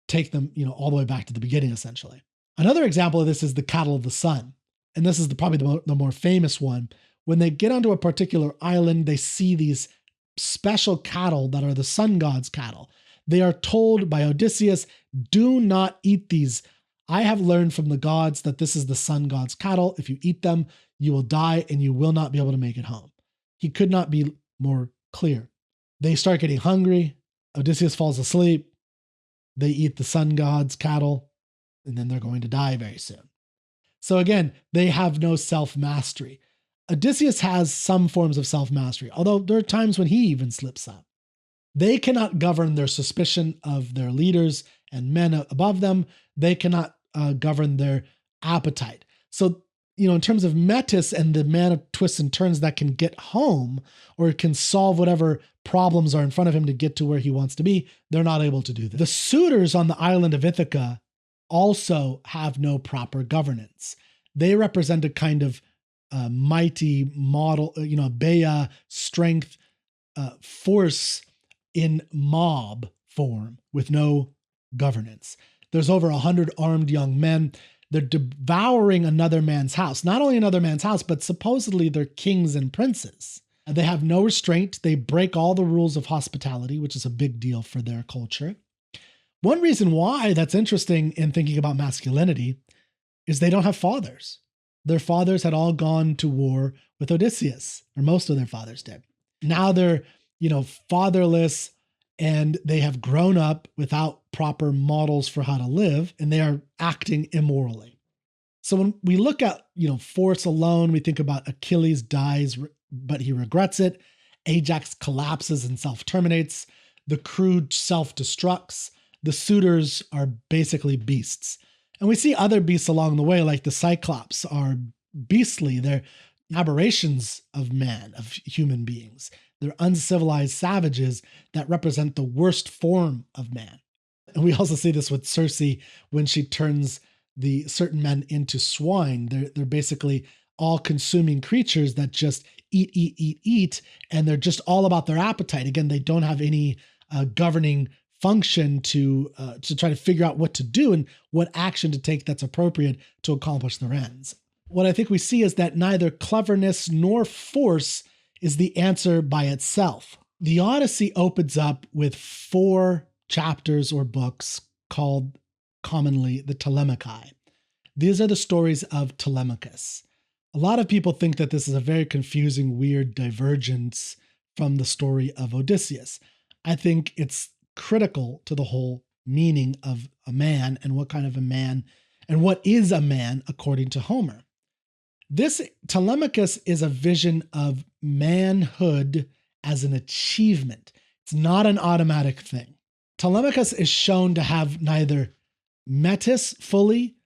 take them, all the way back to the beginning, essentially. Another example of this is the cattle of the sun. And this is probably the more famous one. When they get onto a particular island, they see these special cattle that are the sun god's cattle. They are told by Odysseus, do not eat these. I have learned from the gods that this is the sun god's cattle. If you eat them, you will die and you will not be able to make it home. He could not be more clear. They start getting hungry. Odysseus falls asleep. They eat the sun god's cattle, and then they're going to die very soon. So again, they have no self-mastery. Odysseus has some forms of self-mastery, although there are times when he even slips up. They cannot govern their suspicion of their leaders and men above them. They cannot govern their appetite. So, in terms of Metis and the man of twists and turns that can get home or can solve whatever problems are in front of him to get to where he wants to be, they're not able to do that. The suitors on the island of Ithaca also have no proper governance. They represent a kind of mighty model, Bea strength force in mob form with no governance. There's over 100 armed young men. They're devouring another man's house. Not only another man's house, but supposedly they're kings and princes. They have no restraint. They break all the rules of hospitality, which is a big deal for their culture. One reason why that's interesting in thinking about masculinity is they don't have fathers. Their fathers had all gone to war with Odysseus, or most of their fathers did. Now they're, fatherless, and they have grown up without proper models for how to live, and they are acting immorally. So when we look at, force alone, we think about Achilles dies, but he regrets it. Ajax collapses and self-terminates. The crew self-destructs. The suitors are basically beasts. And we see other beasts along the way, like the Cyclops are beastly. They're aberrations of man, of human beings. They're uncivilized savages that represent the worst form of man. And we also see this with Circe when she turns the certain men into swine. They're basically all-consuming creatures that just eat, and they're just all about their appetite. Again, they don't have any governing function to try to figure out what to do and what action to take that's appropriate to accomplish their ends. What I think we see is that neither cleverness nor force is the answer by itself. The Odyssey opens up with 4 chapters or books called commonly the Telemachus. These are the stories of Telemachus. A lot of people think that this is a very confusing, weird divergence from the story of Odysseus. I think it's critical to the whole meaning of a man and what kind of a man and what is a man according to Homer. This Telemachus is a vision of manhood as an achievement. It's not an automatic thing. Telemachus is shown to have neither Metis fully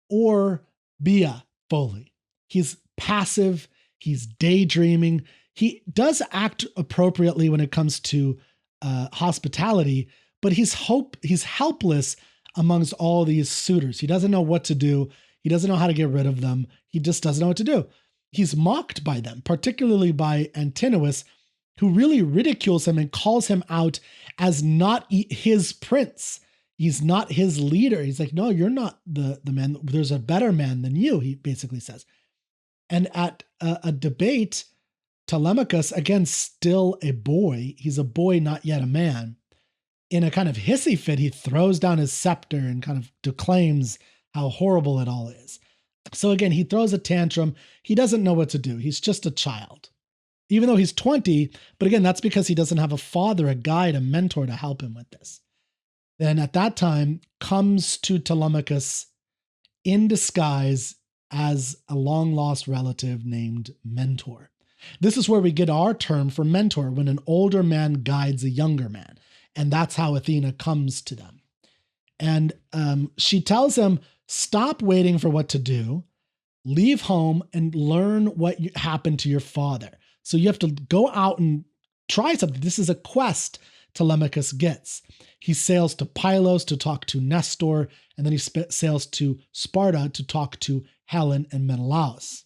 or Bea fully. He's passive, he's daydreaming. He does act appropriately when it comes to hospitality, but he's helpless amongst all these suitors. He doesn't know what to do. He doesn't know how to get rid of them. He just doesn't know what to do. He's mocked by them, particularly by Antinous, who really ridicules him and calls him out as not his prince. He's not his leader. He's like, no, you're not the man. There's a better man than you, he basically says. And at a debate, Telemachus, again, still a boy. He's a boy, not yet a man. In a kind of hissy fit, he throws down his scepter and kind of declaims how horrible it all is. So again, he throws a tantrum. He doesn't know what to do. He's just a child, even though he's 20. But again, that's because he doesn't have a father, a guide, a mentor to help him with this. Then at that time comes to Telemachus in disguise as a long-lost relative named Mentor. This is where we get our term for mentor, when an older man guides a younger man. And that's how Athena comes to them. And she tells him, stop waiting for what to do, leave home and learn what happened to your father. So you have to go out and try something. This is a quest Telemachus gets. He sails to Pylos to talk to Nestor, and then he sails to Sparta to talk to Helen and Menelaus.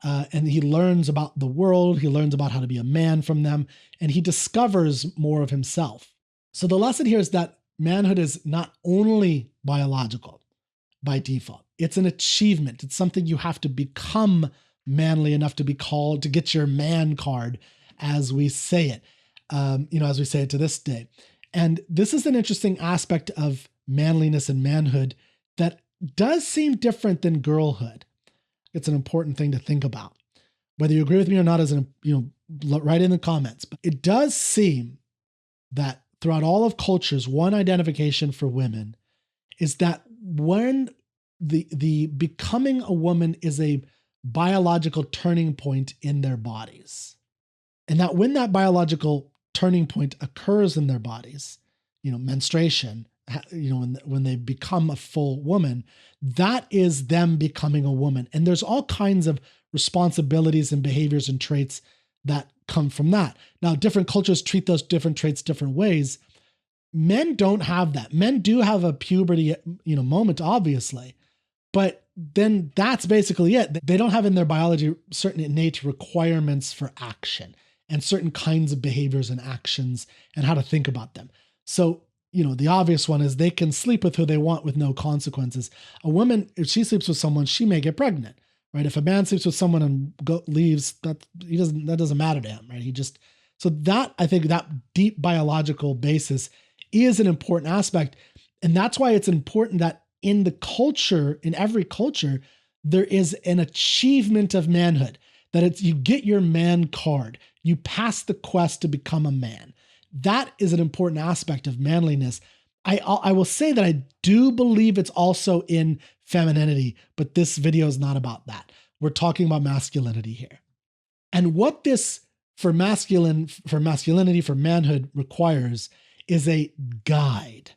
And he learns about the world, he learns about how to be a man from them, and he discovers more of himself. So the lesson here is that manhood is not only biological by default. It's an achievement. It's something you have to become manly enough to be called, to get your man card, as we say it, as we say it to this day. And this is an interesting aspect of manliness and manhood that does seem different than girlhood. It's an important thing to think about. Whether you agree with me or not, write in the comments. But it does seem that throughout all of cultures, one identification for women is that when the becoming a woman is a biological turning point in their bodies. And that when that biological turning point occurs in their bodies, menstruation, when they become a full woman, that is them becoming a woman. And there's all kinds of responsibilities and behaviors and traits that come from that. Now, different cultures treat those different traits different ways. Men don't have that. Men do have a puberty, moment, obviously, but then that's basically it. They don't have in their biology certain innate requirements for action and certain kinds of behaviors and actions and how to think about them. So, the obvious one is they can sleep with who they want with no consequences. A woman, if she sleeps with someone, she may get pregnant, right? If a man sleeps with someone and leaves, that doesn't matter to him, right? So that, I think that deep biological basis is an important aspect. And that's why it's important that in every culture, there is an achievement of manhood, that you get your man card, you pass the quest to become a man. That is an important aspect of manliness. I will say that I do believe it's also in femininity, but this video is not about that. We're talking about masculinity here. And what this for masculinity, for manhood requires is a guide.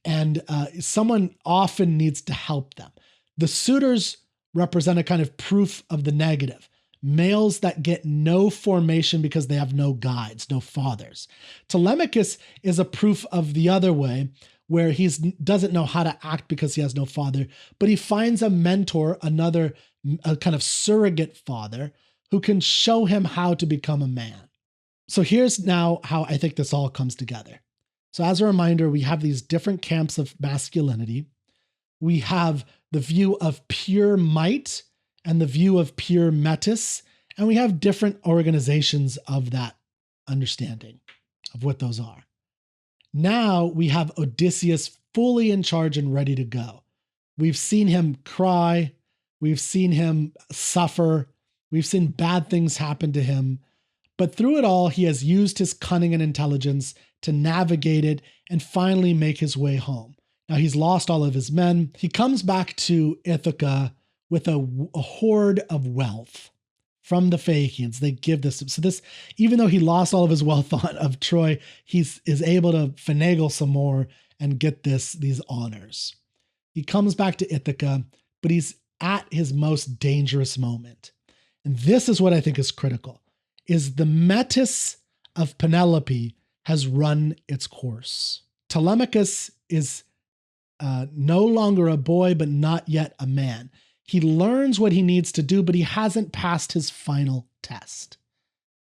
And someone often needs to help them. The suitors represent a kind of proof of the negative. Males that get no formation because they have no guides, no fathers. Telemachus is a proof of the other way, where he doesn't know how to act because he has no father, but he finds a mentor, a kind of surrogate father, who can show him how to become a man. So here's now how I think this all comes together. So as a reminder, we have these different camps of masculinity. We have the view of pure might and the view of pure Metis, and we have different organizations of that understanding of what those are. Now we have Odysseus fully in charge and ready to go. We've seen him cry. We've seen him suffer. We've seen bad things happen to him. But through it all, he has used his cunning and intelligence to navigate it and finally make his way home. Now he's lost all of his men. He comes back to Ithaca with a hoard of wealth from the Phaeacians. They give this. So this, even though he lost all of his wealth of Troy, is able to finagle some more and get these honors. He comes back to Ithaca, but he's at his most dangerous moment. And this is what I think is critical, is the Metis of Penelope has run its course. Telemachus is no longer a boy, but not yet a man. He learns what he needs to do, but he hasn't passed his final test,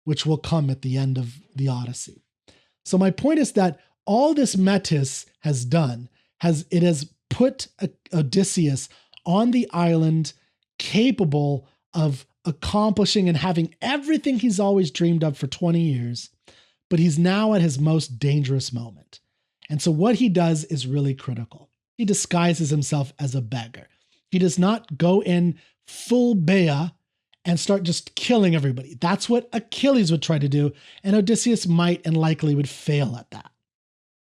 which will come at the end of the Odyssey. So my point is that all this Metis has done, has put Odysseus on the island capable of accomplishing and having everything he's always dreamed of for 20 years, but he's now at his most dangerous moment. And so what he does is really critical. He disguises himself as a beggar. He does not go in full Bea and start just killing everybody. That's what Achilles would try to do, and Odysseus might and likely would fail at that.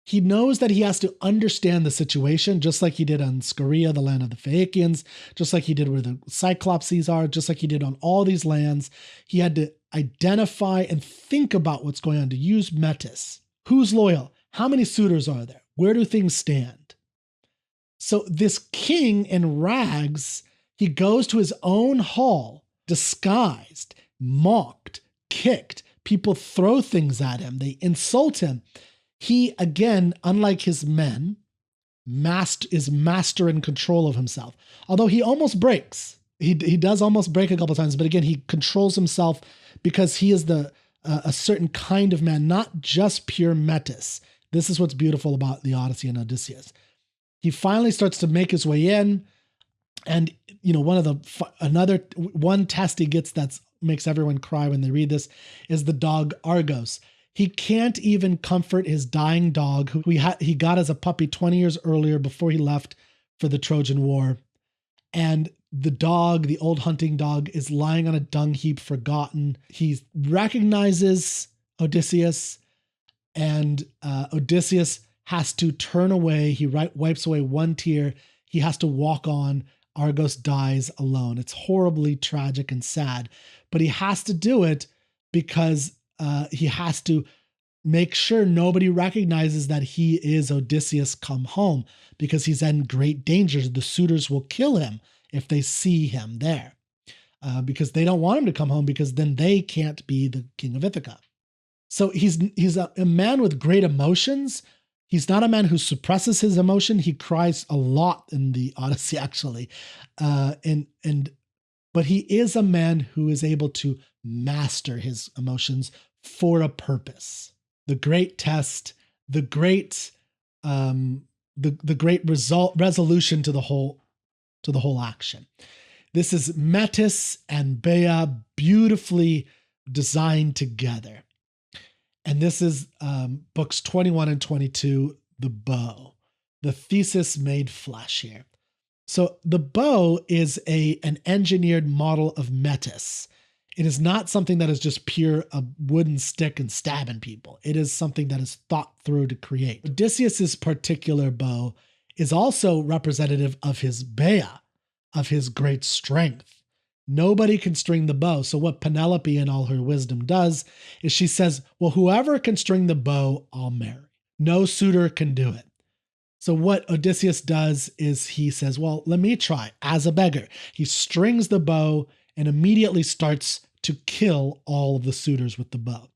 He knows that he has to understand the situation, just like he did on Scheria, the land of the Phaeacians, just like he did where the Cyclopses are, just like he did on all these lands. He had to identify and think about what's going on, to use Metis. Who's loyal? How many suitors are there? Where do things stand? So this king in rags, he goes to his own hall, disguised, mocked, kicked. People throw things at him. They insult him. He, again, unlike his men, is master and control of himself. Although he almost breaks. He does almost break a couple times, but again, he controls himself because he is a certain kind of man, not just pure Metis. This is what's beautiful about the Odyssey and Odysseus. He finally starts to make his way in, and one test he gets that makes everyone cry when they read this is the dog Argos. He can't even comfort his dying dog, who he got as a puppy 20 years earlier before he left for the Trojan War. And the dog, the old hunting dog, is lying on a dung heap, forgotten. He recognizes Odysseus, and Odysseus has to turn away. He wipes away one tear. He has to walk on. Argos dies alone. It's horribly tragic and sad, but he has to do it because he has to make sure nobody recognizes that he is Odysseus come home, because he's in great danger. The suitors will kill him if they see him there, because they don't want him to come home, because then they can't be the king of Ithaca. So he's a man with great emotions. He's not a man who suppresses his emotion. He cries a lot in the Odyssey, actually. But he is a man who is able to master his emotions for a purpose. The great test, the great resolution to the whole action. This is Metis and Bea beautifully designed together. And this is books 21 and 22, the bow, the thesis made flesh here. So the bow is an engineered model of Metis. It is not something that is just pure a wooden stick and stabbing people. It is something that is thought through to create. Odysseus's particular bow is also representative of his Bea, of his great strength. Nobody can string the bow. So what Penelope in all her wisdom does is she says, well, whoever can string the bow, I'll marry. No suitor can do it. So what Odysseus does is he says, well, let me try as a beggar. He strings the bow and immediately starts to kill all of the suitors with the bow.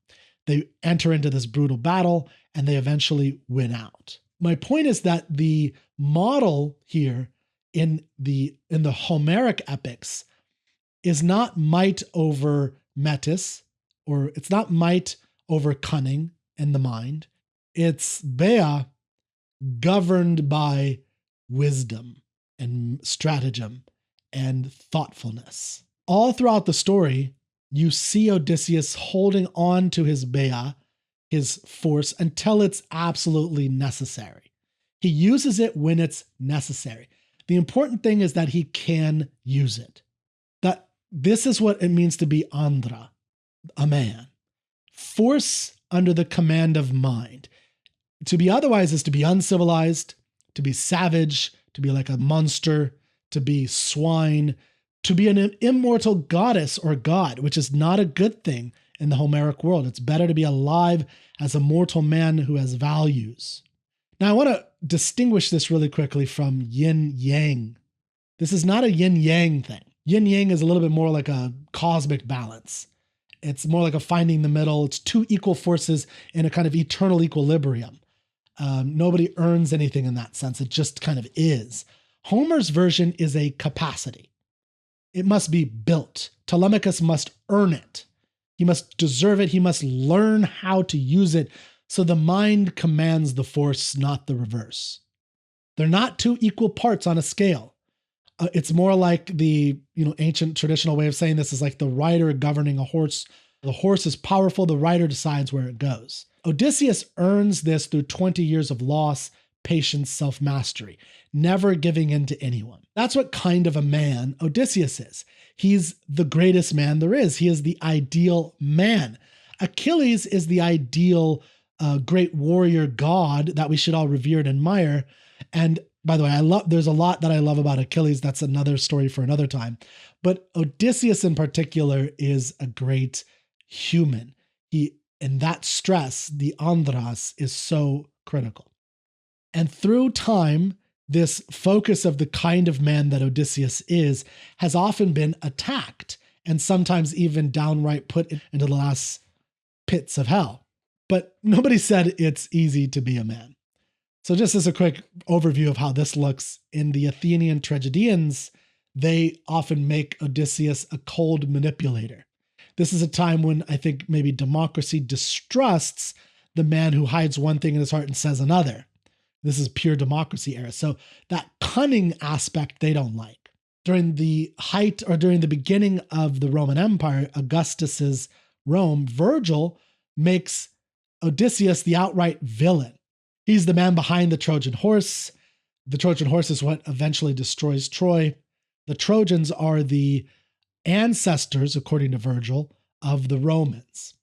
They enter into this brutal battle and they eventually win out. My point is that the model here in the Homeric epics is not might over Metis, or it's not might over cunning and the mind. It's Bea governed by wisdom and stratagem and thoughtfulness. All throughout the story, you see Odysseus holding on to his Bea, his force, until it's absolutely necessary. He uses it when it's necessary. The important thing is that he can use it. That this is what it means to be andra, a man. Force under the command of mind. To be otherwise is to be uncivilized, to be savage, to be like a monster, to be swine, to be an immortal goddess or god, which is not a good thing in the Homeric world. It's better to be alive as a mortal man who has values. Now, I want to distinguish this really quickly from yin-yang. This is not a yin-yang thing. Yin-yang is a little bit more like a cosmic balance. It's more like a finding the middle. It's two equal forces in a kind of eternal equilibrium. Nobody earns anything in that sense. It just kind of is. Homer's version is a capacity. It must be built. Telemachus must earn it. He must deserve it. He must learn how to use it. So the mind commands the force, not the reverse. They're not two equal parts on a scale. It's more like the ancient traditional way of saying this is like the rider governing a horse. The horse is powerful. The rider decides where it goes. Odysseus earns this through 20 years of loss, patience, self-mastery, never giving in to anyone. That's what kind of a man Odysseus is. He's the greatest man there is. He is the ideal man. Achilles is the ideal great warrior god that we should all revere and admire. And by the way, there's a lot that I love about Achilles. That's another story for another time. But Odysseus in particular is a great human. In that stress, the andras is so critical. And through time, this focus of the kind of man that Odysseus is has often been attacked and sometimes even downright put into the last pits of hell. But nobody said it's easy to be a man. So just as a quick overview of how this looks, in the Athenian tragedians, they often make Odysseus a cold manipulator. This is a time when I think maybe democracy distrusts the man who hides one thing in his heart and says another. This is pure democracy era. So that cunning aspect they don't like. During the height or during the beginning of the Roman Empire, Augustus's Rome, Virgil makes Odysseus the outright villain. He's the man behind the Trojan horse. The Trojan horse is what eventually destroys Troy. The Trojans are the ancestors, according to Virgil, of the Romans.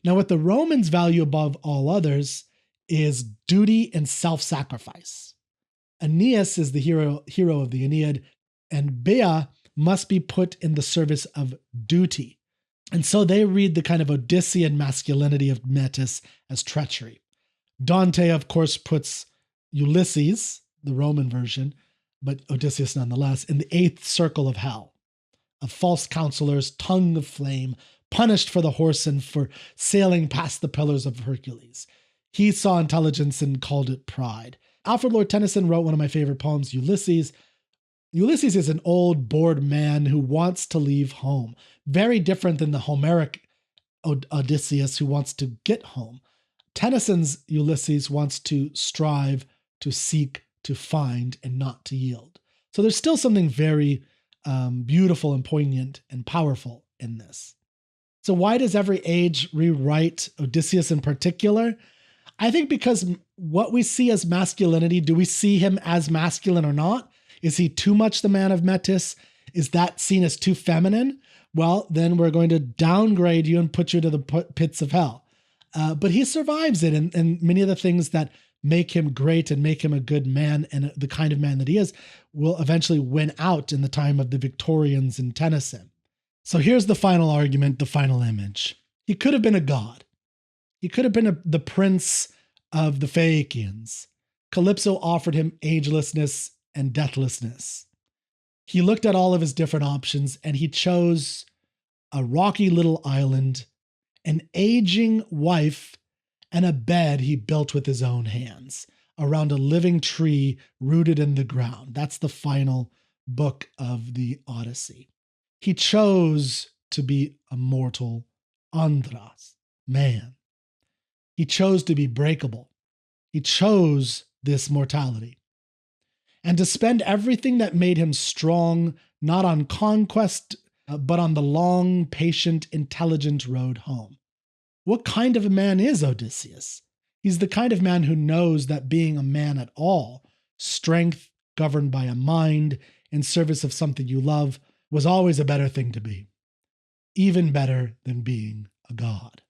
Now, what the Romans value above all others is duty and self-sacrifice. Aeneas is the hero of the Aeneid, and Bea must be put in the service of duty. And so they read the kind of Odyssean masculinity of Metis as treachery. Dante, of course, puts Ulysses, the Roman version, but Odysseus nonetheless, in the eighth circle of hell, of false counselors, tongue of flame, punished for the horse and for sailing past the pillars of Hercules. He saw intelligence and called it pride. Alfred Lord Tennyson wrote one of my favorite poems, Ulysses. Ulysses is an old, bored man who wants to leave home. Very different than the Homeric Odysseus who wants to get home. Tennyson's Ulysses wants to strive, to seek, to find, and not to yield. So there's still something very beautiful and poignant and powerful in this. So why does every age rewrite Odysseus in particular? I think because what we see as masculinity, do we see him as masculine or not? Is he too much the man of Metis? Is that seen as too feminine? Well, then we're going to downgrade you and put you to the pits of hell. But he survives it, and many of the things that make him great and make him a good man and the kind of man that he is will eventually win out in the time of the Victorians and Tennyson. So here's the final argument, the final image. He could have been a god. He could have been the prince of the Phaeacians. Calypso offered him agelessness and deathlessness. He looked at all of his different options and he chose a rocky little island, an aging wife, and a bed he built with his own hands around a living tree rooted in the ground. That's the final book of the Odyssey. He chose to be a mortal andras, man. He chose to be breakable. He chose this mortality. And to spend everything that made him strong, not on conquest, but on the long, patient, intelligent road home. What kind of a man is Odysseus? He's the kind of man who knows that being a man at all, strength governed by a mind in service of something you love, was always a better thing to be. Even better than being a god.